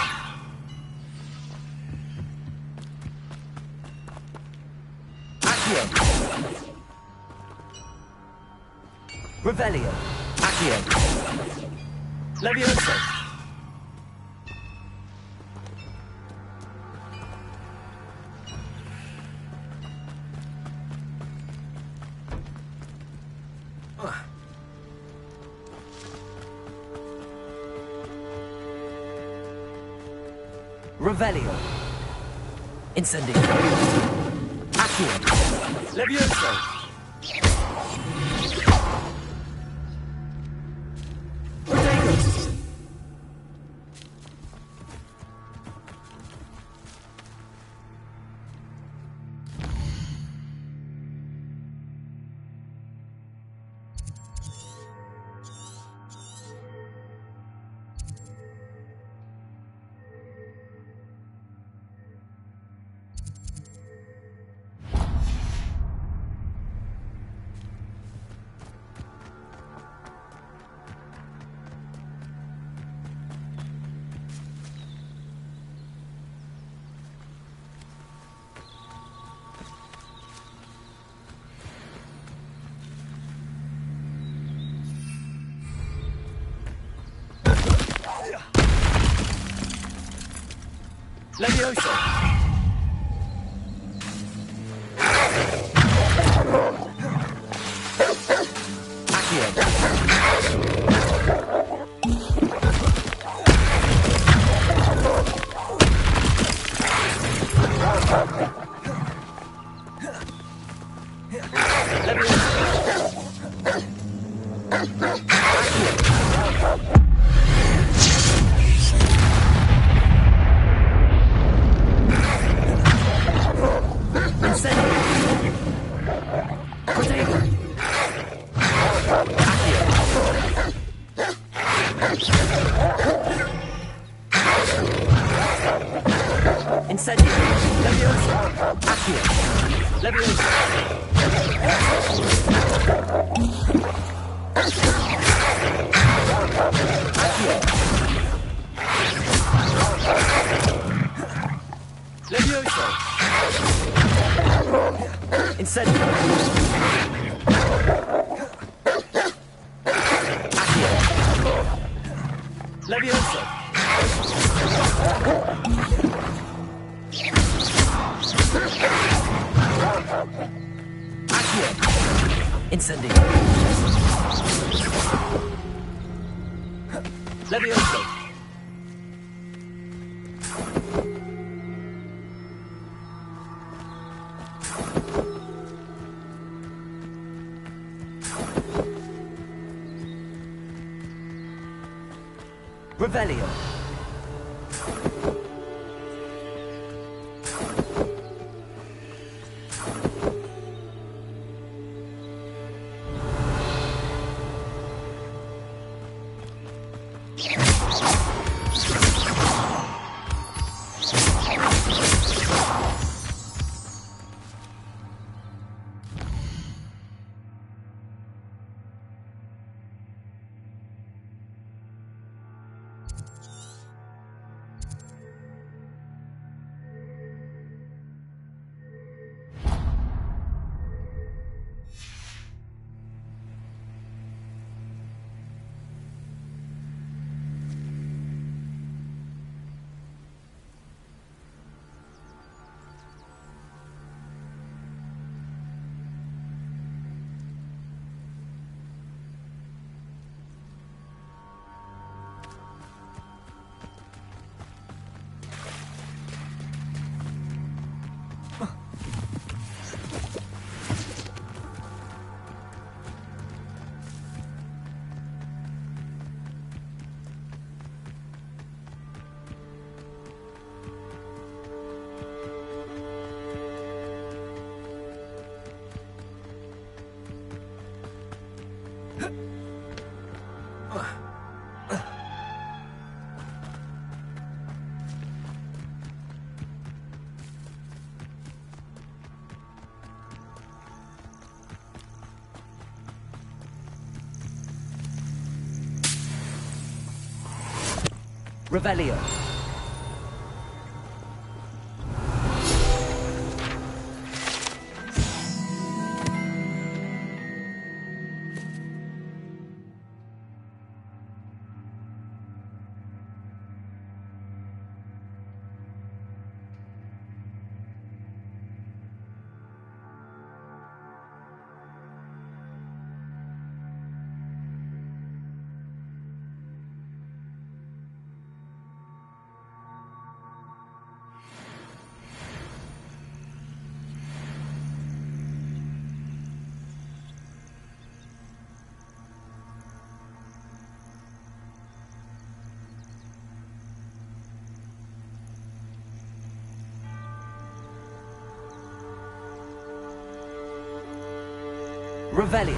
Accio. Revelio. Accio. Levioso. Revelio. Incendio. Accio. Levioso. Levioso. Accio. Incendio. Levioso. Accio. Levioso. Accio. Levioso. Incendio. Levioso! Accio! Incendio! Levioso! Revelio! Revelio. Revelio.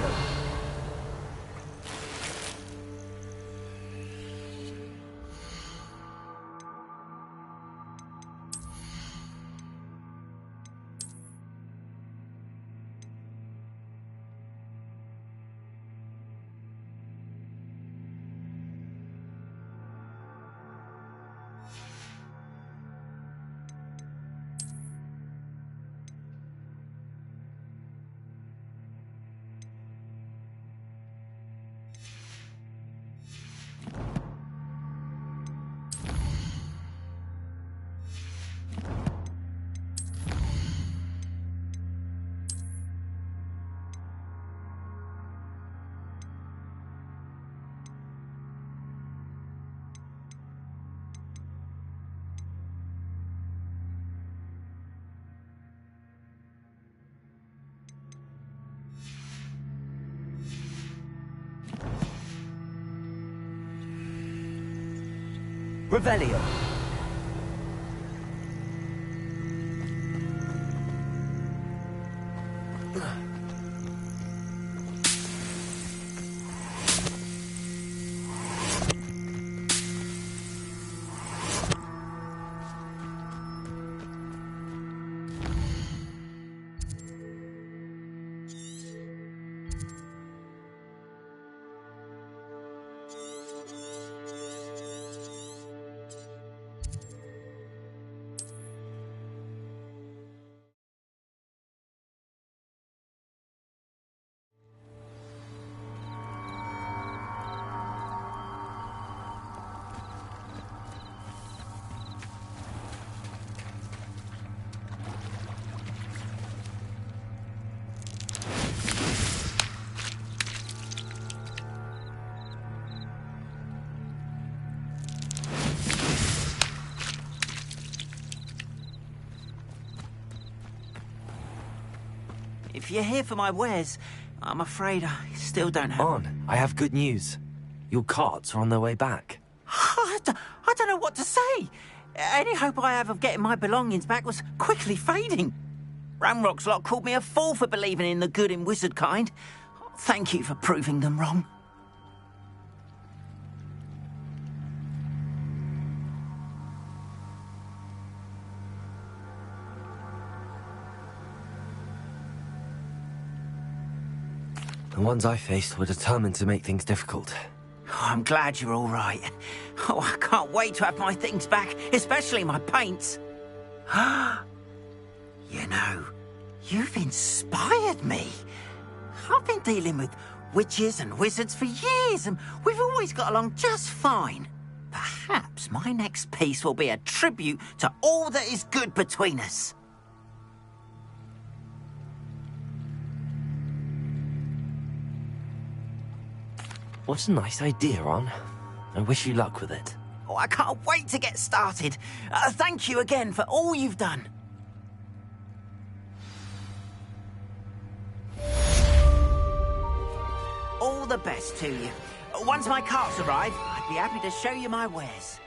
Revelio. if you're here for my wares, I'm afraid I still don't have... On, I have good news. Your carts are on their way back. I don't know what to say. Any hope I have of getting my belongings back was quickly fading. Ramrock's lot called me a fool for believing in the good in wizard kind. Thank you for proving them wrong. The ones I faced were determined to make things difficult. Oh, I'm glad you're all right. Oh, I can't wait to have my things back, especially my paints. You know, you've inspired me. I've been dealing with witches and wizards for years, and we've always got along just fine. Perhaps my next piece will be a tribute to all that is good between us. What a nice idea, Ron. I wish you luck with it. Oh, I can't wait to get started. Thank you again for all you've done. All the best to you. Once my carts arrive, I'd be happy to show you my wares.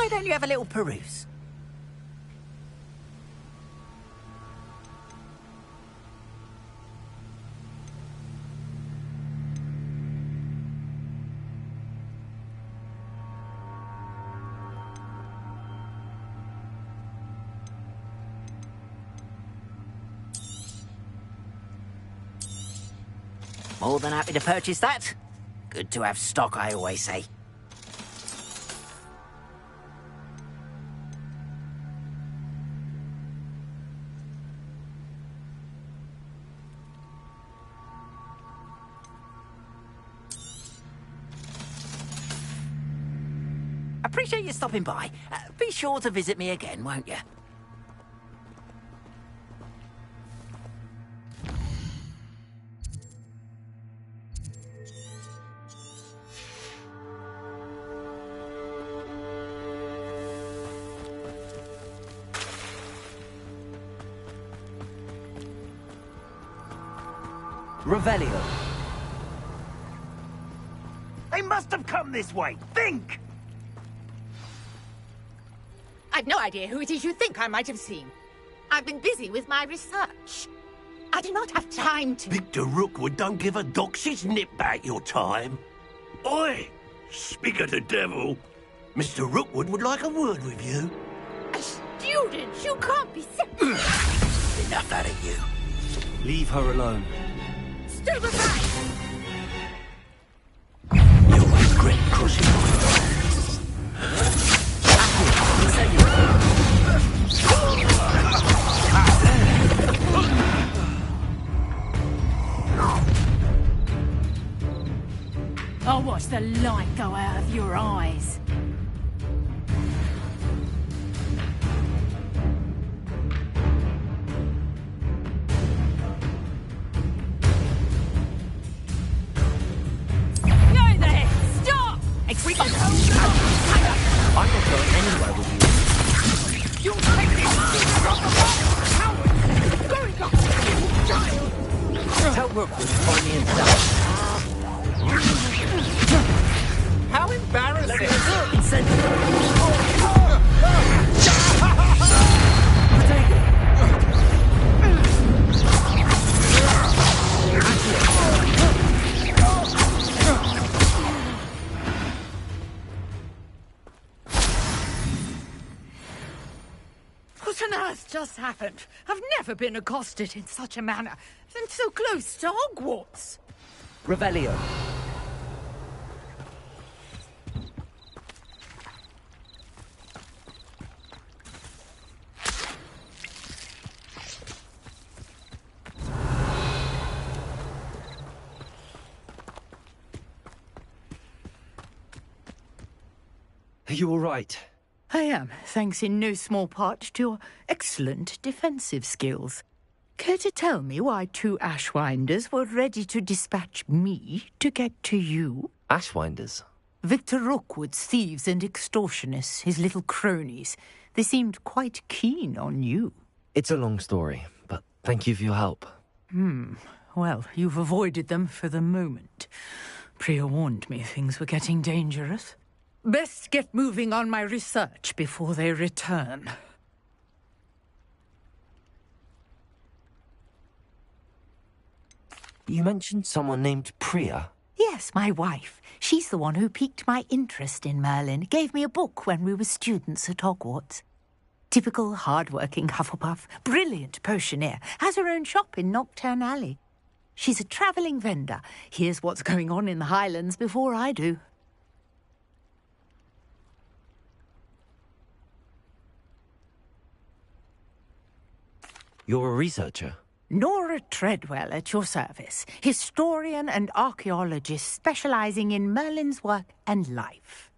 Why don't you have a little peruse? More than happy to purchase that. Good to have stock, I always say. Appreciate you stopping by. Be sure to visit me again, won't you? Revelio. They must have come this way. Think! I've no idea who it is you think I might have seen. I've been busy with my research. I do not have time to... Victor Rookwood don't give a doxy's nip back your time. Oi! Speak of the devil. Mr. Rookwood would like a word with you. A student? You can't be serious. Enough out of you. Leave her alone. Stand aside! You'll regret crossing my I'll watch the light go out of your eyes. Go there! Stop! I'm not going anywhere with you. You'll take me! Tell Rookwood to find me himself. How embarrassing! What on earth just happened? I've never been accosted in such a manner, and so close to Hogwarts. Revelio. Are you all right? I am, thanks in no small part to your excellent defensive skills. Care to tell me why 2 Ashwinders were ready to dispatch me to get to you? Ashwinders? Victor Rookwood's thieves and extortionists, his little cronies. They seemed quite keen on you. It's a long story, but thank you for your help. Well, you've avoided them for the moment. Priya warned me things were getting dangerous. Best get moving on my research before they return. You mentioned someone named Priya? Yes, my wife. She's the one who piqued my interest in Merlin. Gave me a book when we were students at Hogwarts. Typical hard-working Hufflepuff. Brilliant potioneer. Has her own shop in Knockturn Alley. She's a travelling vendor. Hears what's going on in the Highlands before I do. You're a researcher? Nora Treadwell at your service. Historian and archaeologist specialising in Merlin's work and life.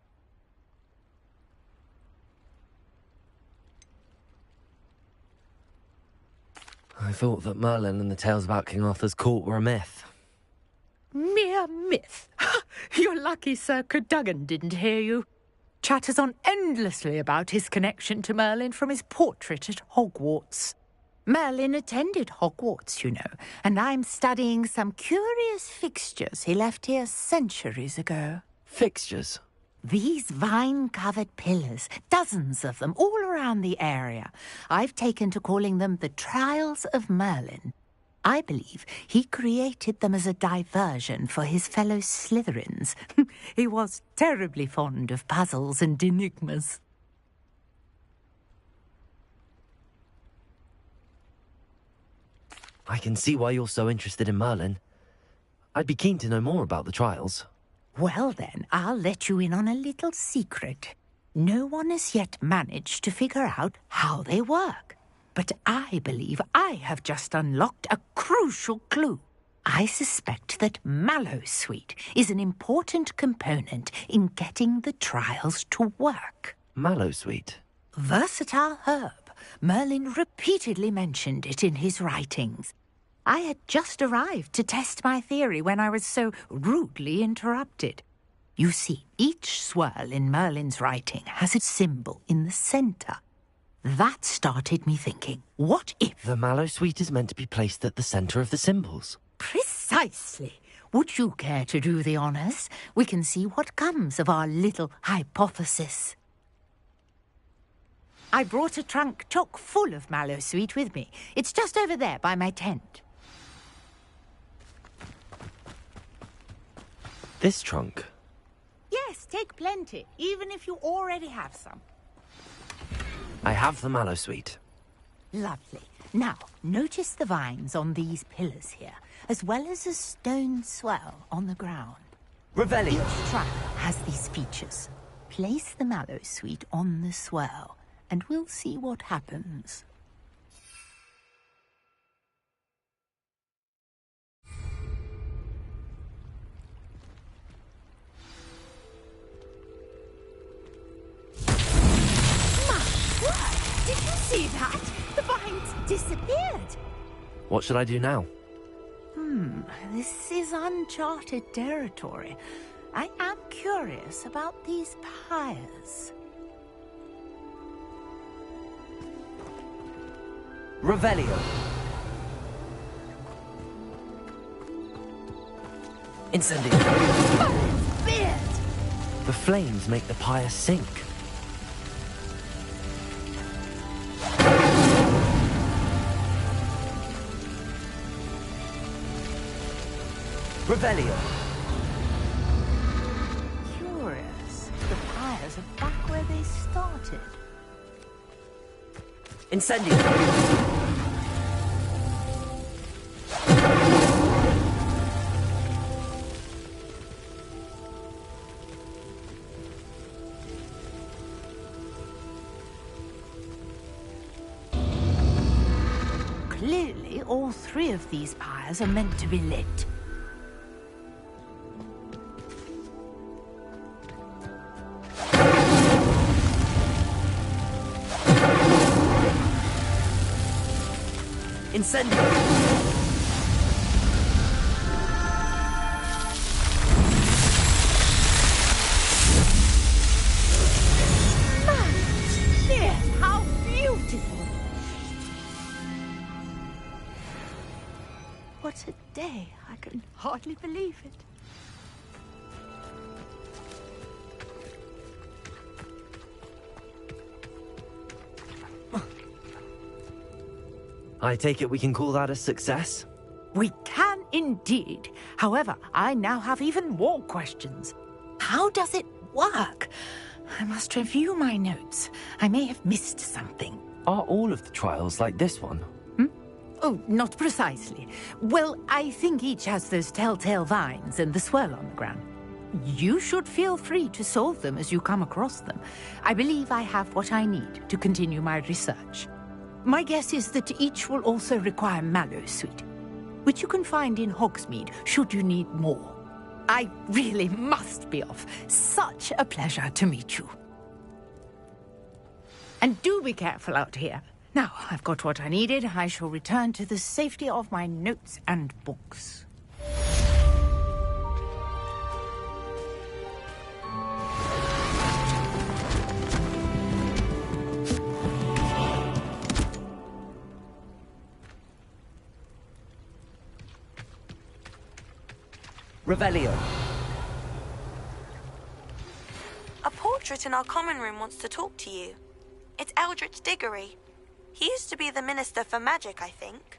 I thought that Merlin and the tales about King Arthur's court were a myth. Mere myth. You're lucky Sir Cadogan didn't hear you. Chatters on endlessly about his connection to Merlin from his portrait at Hogwarts. Merlin attended Hogwarts, you know, and I'm studying some curious fixtures he left here centuries ago. Fixtures? These vine-covered pillars, dozens of them, all around the area. I've taken to calling them the Trials of Merlin. I believe he created them as a diversion for his fellow Slytherins. He was terribly fond of puzzles and enigmas. I can see why you're so interested in Merlin. I'd be keen to know more about the trials. Well then, I'll let you in on a little secret. No one has yet managed to figure out how they work. But I believe I have just unlocked a crucial clue. I suspect that Mallowsweet is an important component in getting the trials to work. Mallowsweet? Versatile herb. Merlin repeatedly mentioned it in his writings. I had just arrived to test my theory when I was so rudely interrupted. You see, each swirl in Merlin's writing has a symbol in the centre. That started me thinking, what if... The Mallowsweet is meant to be placed at the centre of the symbols. Precisely. Would you care to do the honours? We can see what comes of our little hypothesis. I brought a trunk chock full of Mallowsweet with me. It's just over there by my tent. This trunk? Yes, take plenty, even if you already have some. I have the Mallowsweet. Lovely. Now, notice the vines on these pillars here, as well as a stone swell on the ground. Revelio! Each trunk has these features. Place the Mallowsweet on the swell, and we'll see what happens. Did you see that? The vines disappeared. What should I do now? This is uncharted territory. I am curious about these pyres. Revelio. Incendio. Oh, beard! The flames make the pyre sink. Revelio. Curious. The pyres are back where they started. Incendio. Clearly, all three of these pyres are meant to be lit. Incendio! Dear, how beautiful! What a day! I can hardly believe it. I take it we can call that a success? We can indeed. However, I now have even more questions. How does it work? I must review my notes. I may have missed something. Are all of the trials like this one? Oh, not precisely. Well, I think each has those telltale vines and the swirl on the ground. You should feel free to solve them as you come across them. I believe I have what I need to continue my research. My guess is that each will also require Mallowsweet, which you can find in Hogsmeade should you need more. I really must be off. Such a pleasure to meet you. And do be careful out here. Now, I've got what I needed. I shall return to the safety of my notes and books. Revelio. portrait in our common room wants to talk to you. It's Eldritch Diggory. He used to be the Minister for Magic, I think.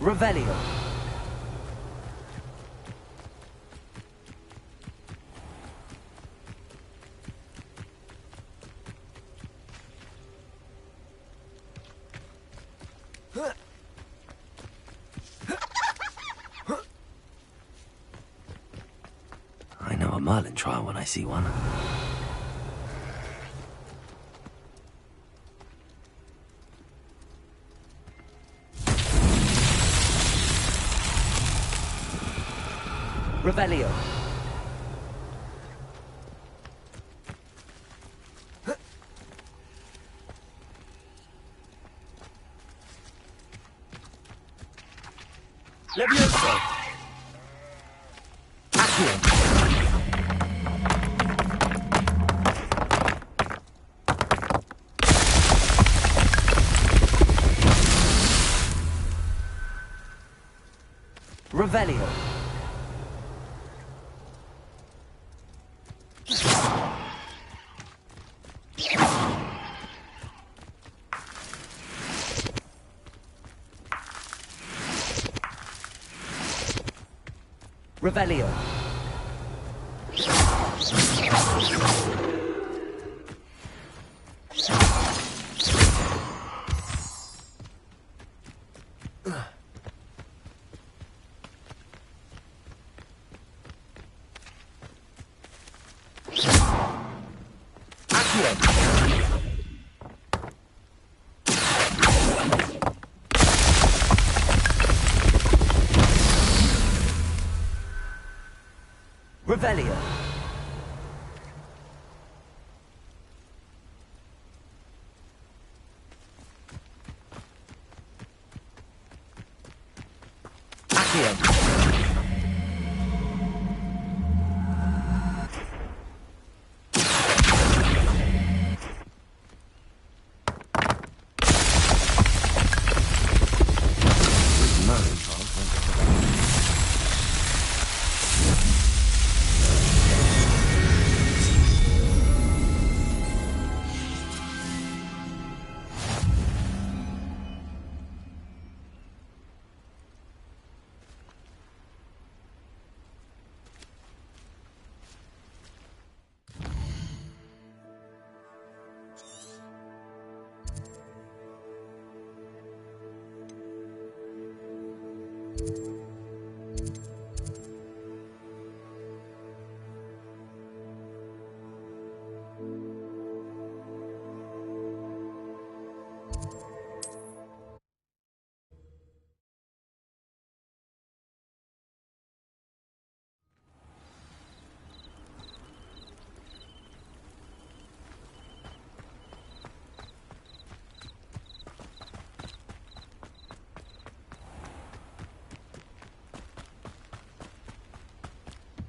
Revelio. I know a Merlin trial when I see one. Revelio. Levioso. Accio. Revelio. Revelio. Revelio. Accio.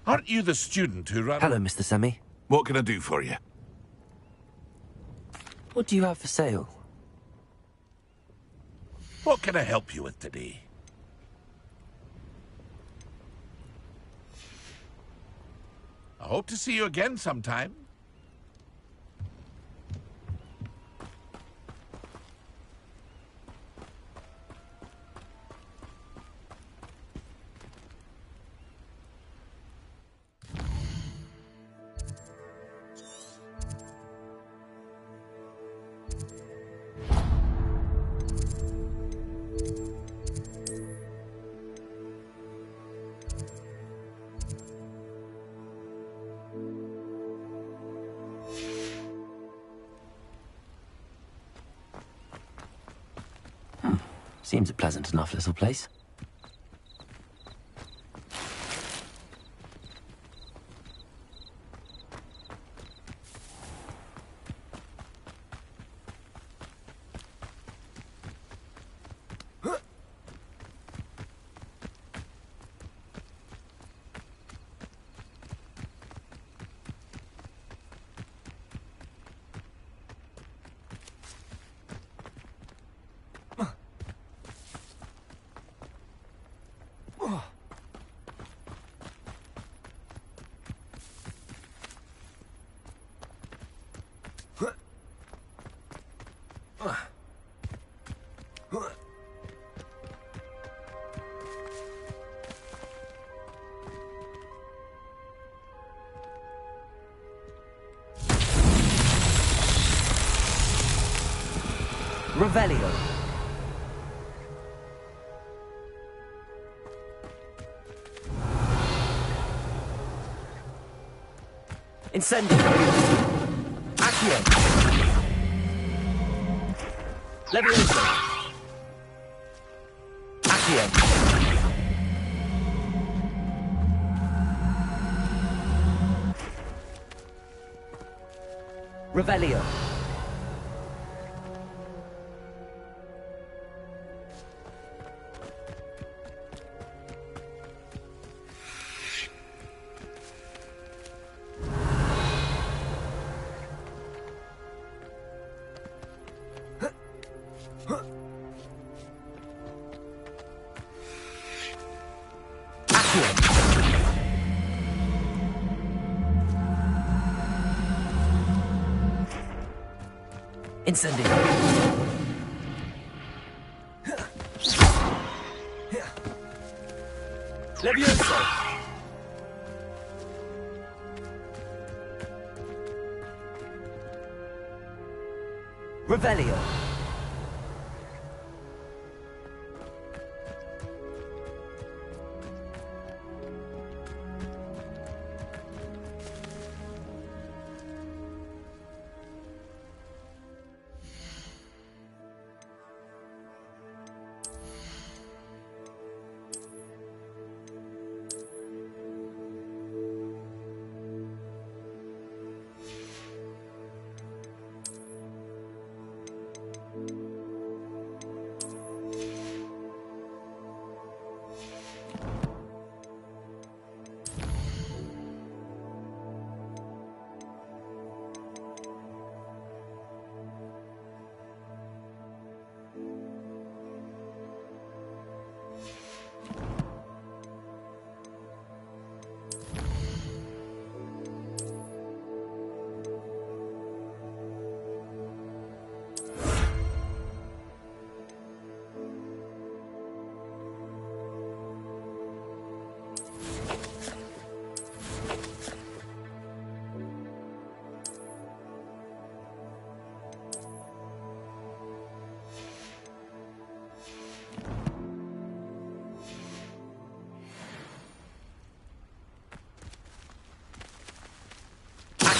Aren't you the student who ran... Hello, Mr. Semi. What can I do for you? What do you have for sale? What can I help you with today? I hope to see you again sometime. Seems a pleasant enough little place. Revelio. Incendio. Accio. Levioso. Accio. Revelio. Incendio. Levioso. Revelio.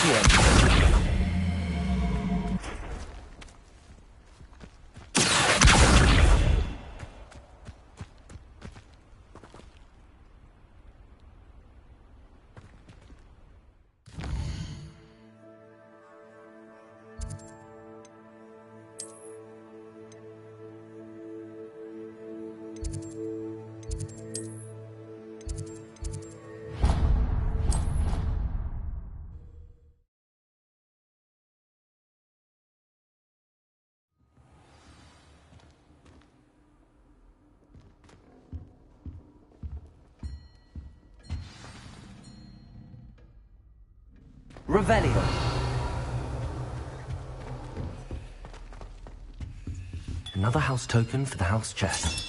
Requiem. Revelio. Another house token for the house chest.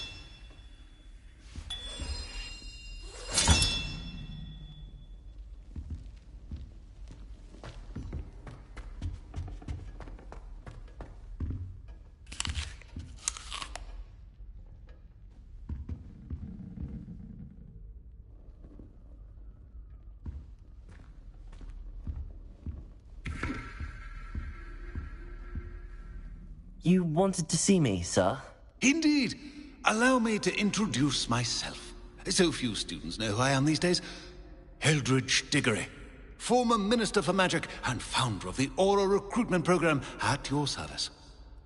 You wanted to see me, sir? Indeed. Allow me to introduce myself. So few students know who I am these days. Eldridge Diggory, former Minister for Magic and founder of the Aura recruitment program, at your service.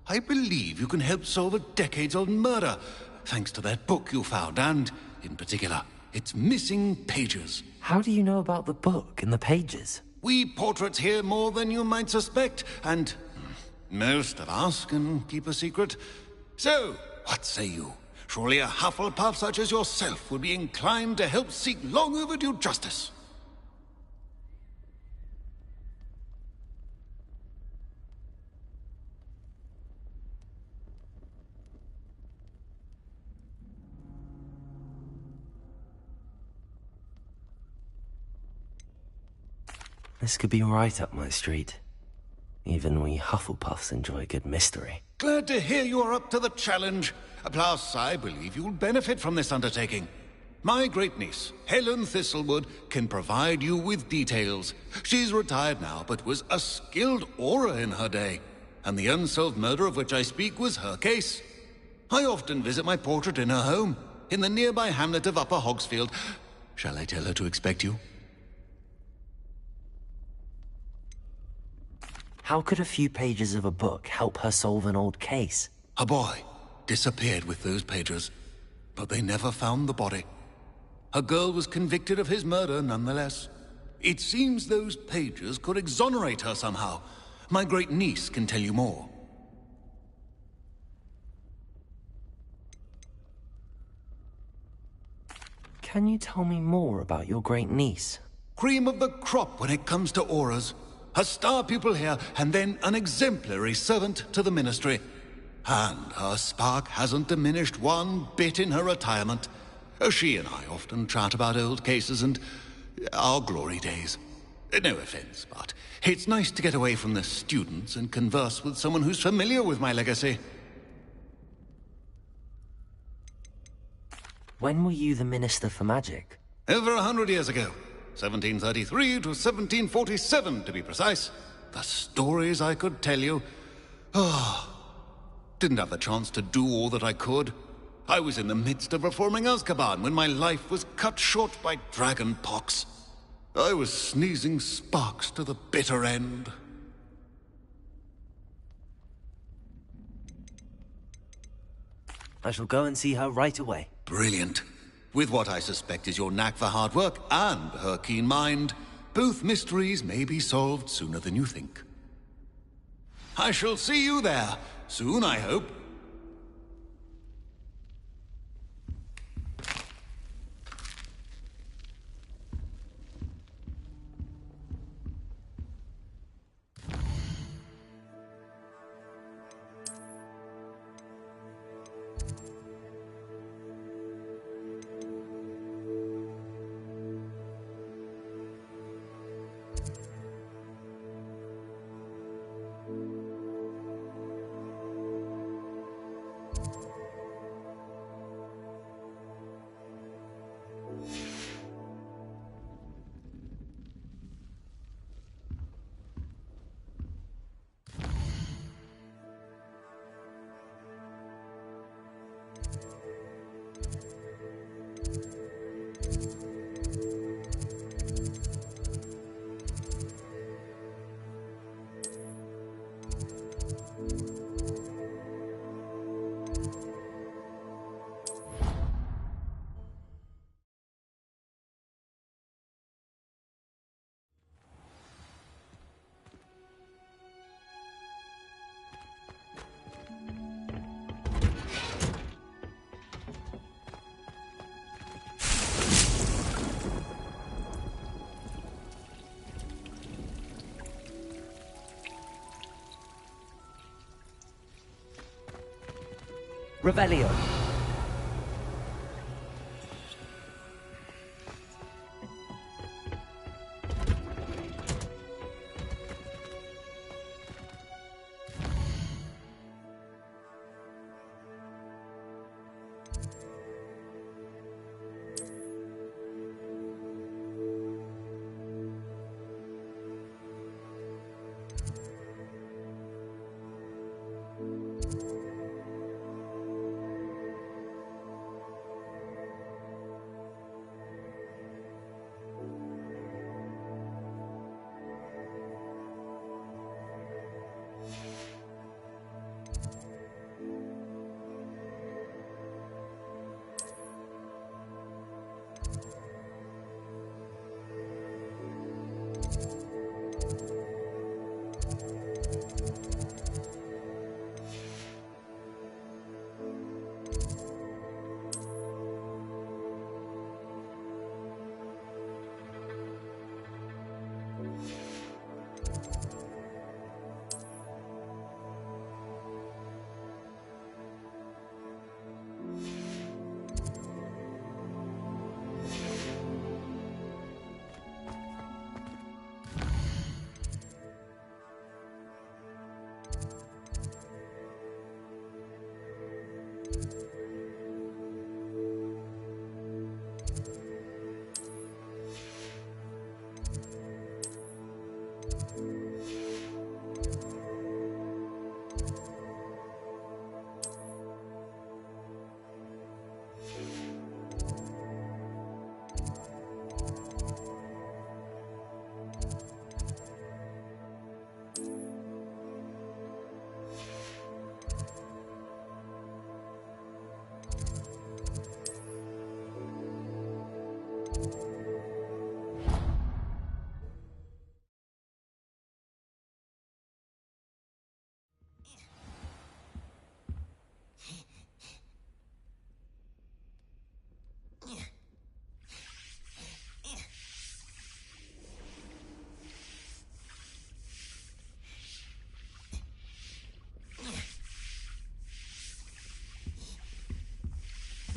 I believe you can help solve a decades-old murder, thanks to that book you found, and, in particular, its missing pages. How do you know about the book and the pages? We portraits hear more than you might suspect, and most of us can keep a secret. So, what say you? Surely a Hufflepuff such as yourself would be inclined to help seek long overdue justice. This could be right up my street. Even we Hufflepuffs enjoy a good mystery. Glad to hear you are up to the challenge. Plus, I believe you'll benefit from this undertaking. My great-niece, Helen Thistlewood, can provide you with details. She's retired now, but was a skilled aura in her day. And the unsolved murder of which I speak was her case. I often visit my portrait in her home, in the nearby hamlet of Upper Hogsfield. Shall I tell her to expect you? How could a few pages of a book help her solve an old case? A boy disappeared with those pages, but they never found the body. A girl was convicted of his murder nonetheless. It seems those pages could exonerate her somehow. My great-niece can tell you more. Can you tell me more about your great-niece? Cream of the crop when it comes to auras. A star pupil here, and then an exemplary servant to the ministry. And her spark hasn't diminished one bit in her retirement. She and I often chat about old cases and our glory days. No offense, but it's nice to get away from the students and converse with someone who's familiar with my legacy. When were you the Minister for Magic? Over 100 years ago. 1733 to 1747, to be precise. The stories I could tell you. Didn't have the chance to do all that I could. I was in the midst of reforming Azkaban when my life was cut short by dragon pox. I was sneezing sparks to the bitter end. I shall go and see her right away. Brilliant. With what I suspect is your knack for hard work and her keen mind, both mysteries may be solved sooner than you think. I shall see you there, soon I hope. Revelio.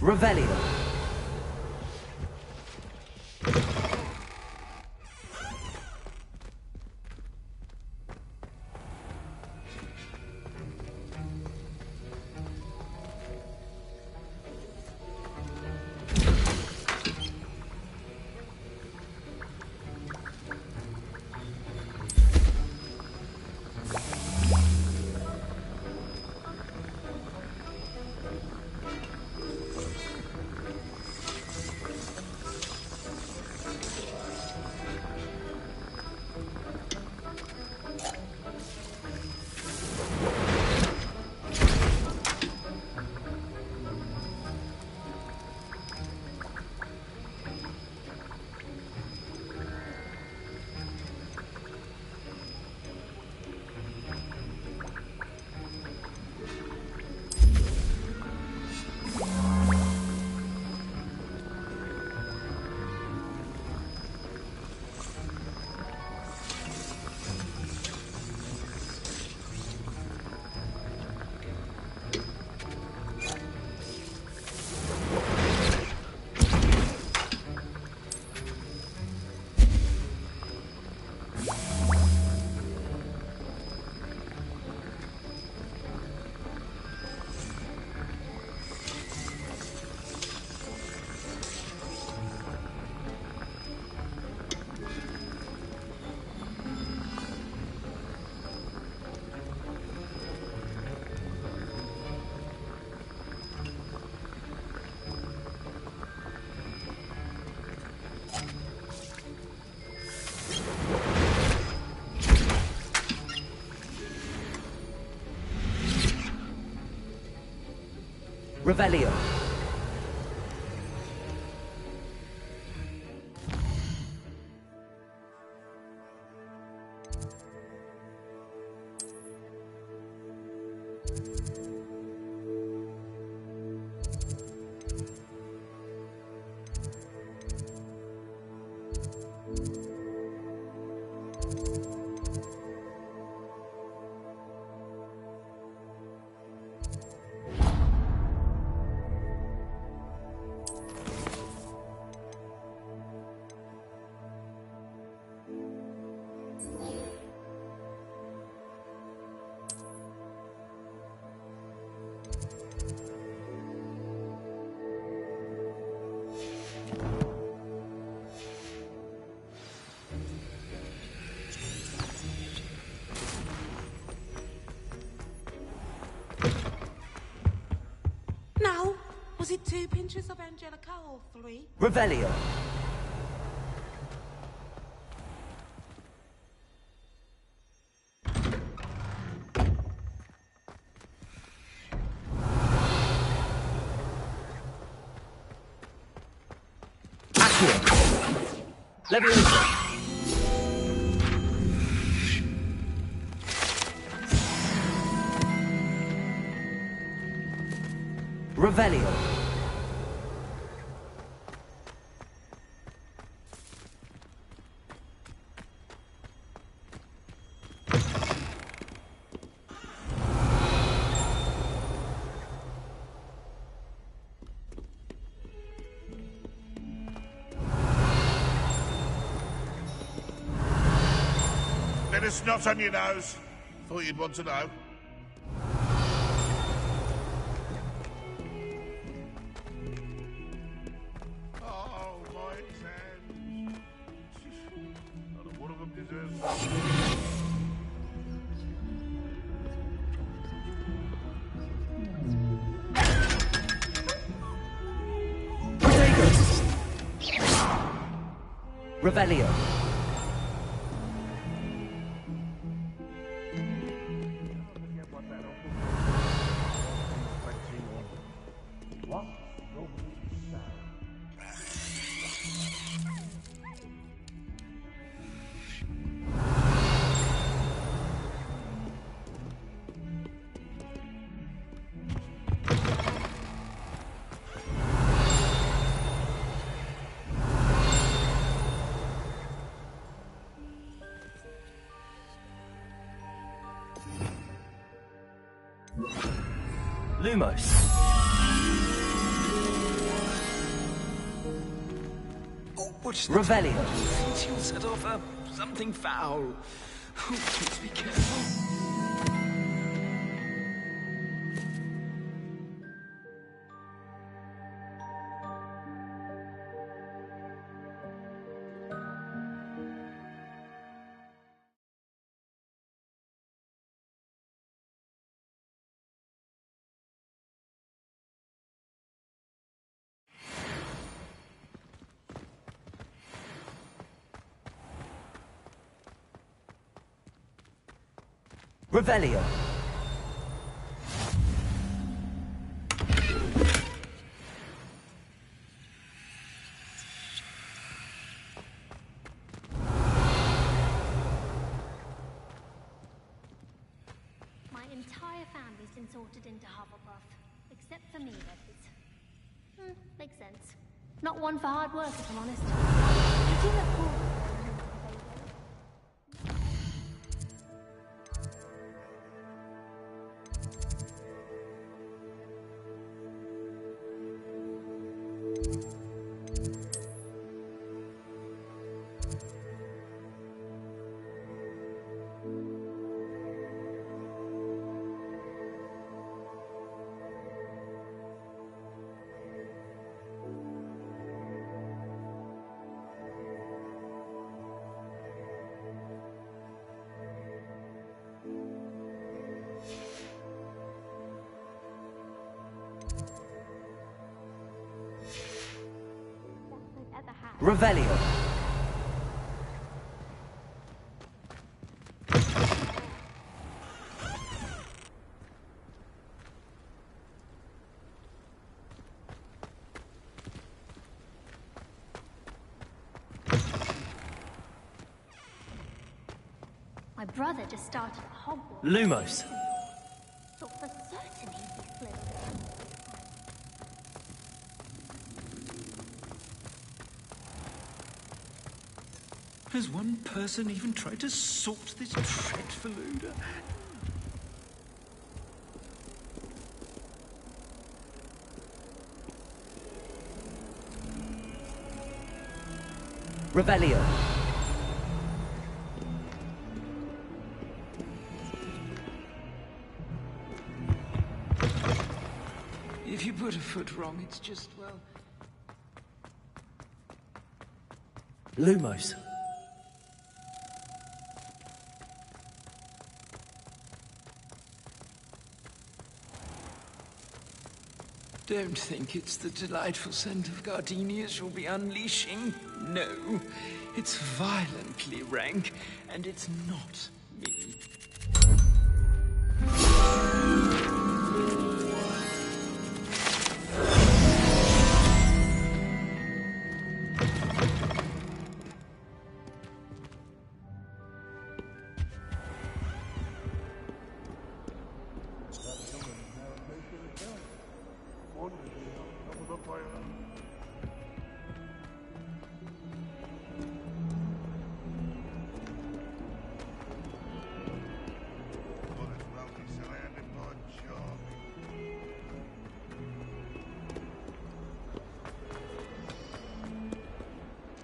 Revelio. Revelio. Witches of Angelica, all three. Revelio. Leviosa. Revelio. Bit of snot on your nose. Thought you'd want to know. Oh, my exams. Not one of them deserves. Revelio. Lumos. Oh, what's that? Revelio. You'll set off something foul. Oh, please be careful. Revelio. My entire family's been sorted into Hufflepuff, except for me, that is. Makes sense. Not one for hard work, if I'm honest. Did you look cool? Revelio. My brother just started at Hogwarts. Lumos. Thought for certain he'd be flirting. Has one person even tried to sort this dreadful odor? Revelio. If you put a foot wrong, it's just, well... Lumos. Don't think it's the delightful scent of gardenias you'll be unleashing. No, it's violently rank, and it's not me.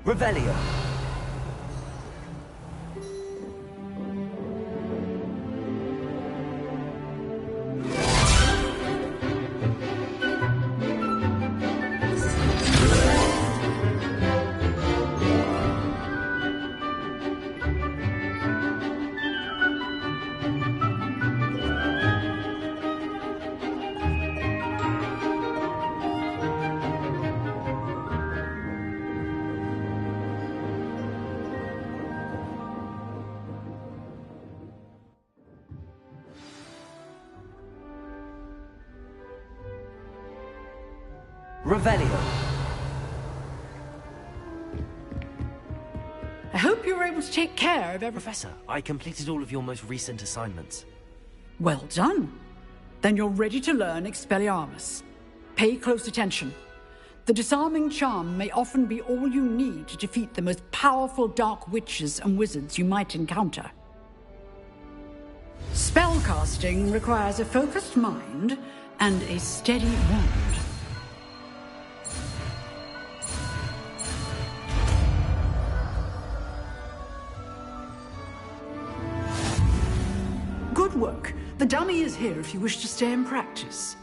Revelio. Revelio. I hope you were able to take care of everything. Professor, I completed all of your most recent assignments. Well done. Then you're ready to learn Expelliarmus. Pay close attention. The disarming charm may often be all you need to defeat the most powerful dark witches and wizards you might encounter. Spellcasting requires a focused mind and a steady wand. Good work. The dummy is here if you wish to stay and practice.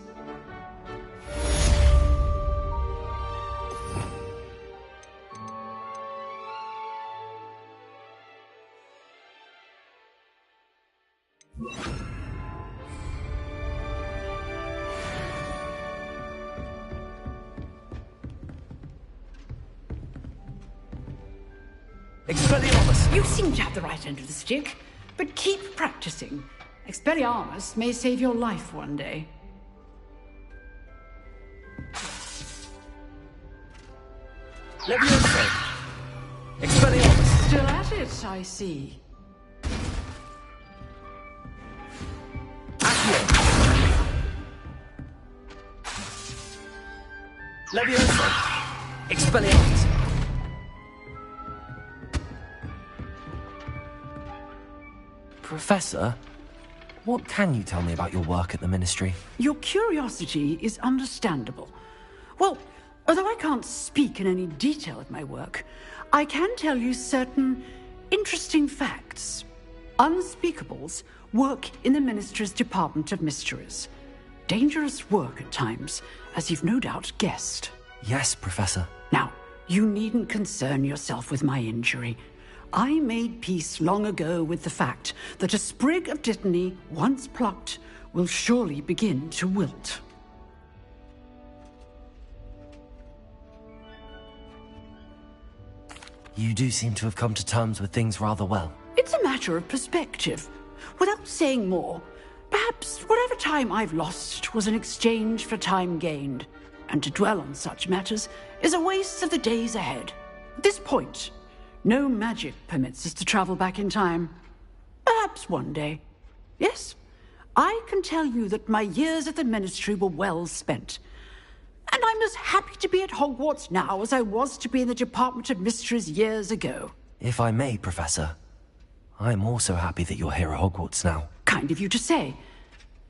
Expelliarmus! You seem to have the right end of the stick, but keep practicing. Expelliarmus may save your life one day. Levioso! Expelliarmus! Still at it, I see. Accio! Levioso! Expelliarmus! Professor, what can you tell me about your work at the Ministry? Your curiosity is understandable. Well, although I can't speak in any detail of my work, I can tell you certain interesting facts. Unspeakables work in the Ministry's Department of Mysteries. Dangerous work at times, as you've no doubt guessed. Yes, Professor. Now, you needn't concern yourself with my injury. I made peace long ago with the fact that a sprig of dittany, once plucked, will surely begin to wilt. You do seem to have come to terms with things rather well. It's a matter of perspective. Without saying more, perhaps whatever time I've lost was an exchange for time gained, and to dwell on such matters is a waste of the days ahead. At this point, no magic permits us to travel back in time. Perhaps one day. Yes, I can tell you that my years at the Ministry were well spent. And I'm as happy to be at Hogwarts now as I was to be in the Department of Mysteries years ago. If I may, Professor, I'm also happy that you're here at Hogwarts now. Kind of you to say.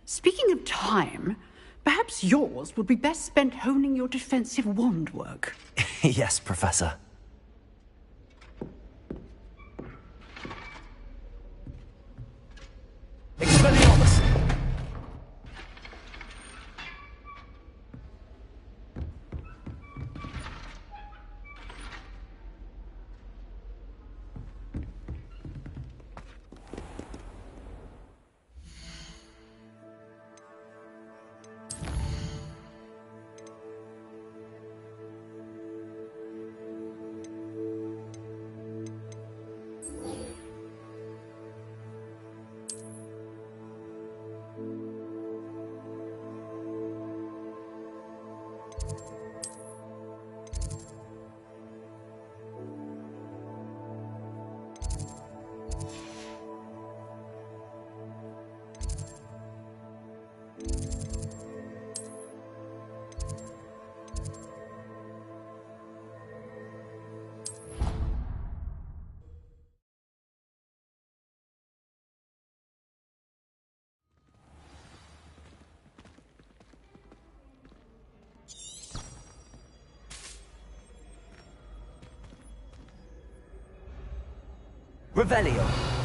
Speaking of time, perhaps yours would be best spent honing your defensive wand work. Yes, Professor. Expelliarmus! Revelio.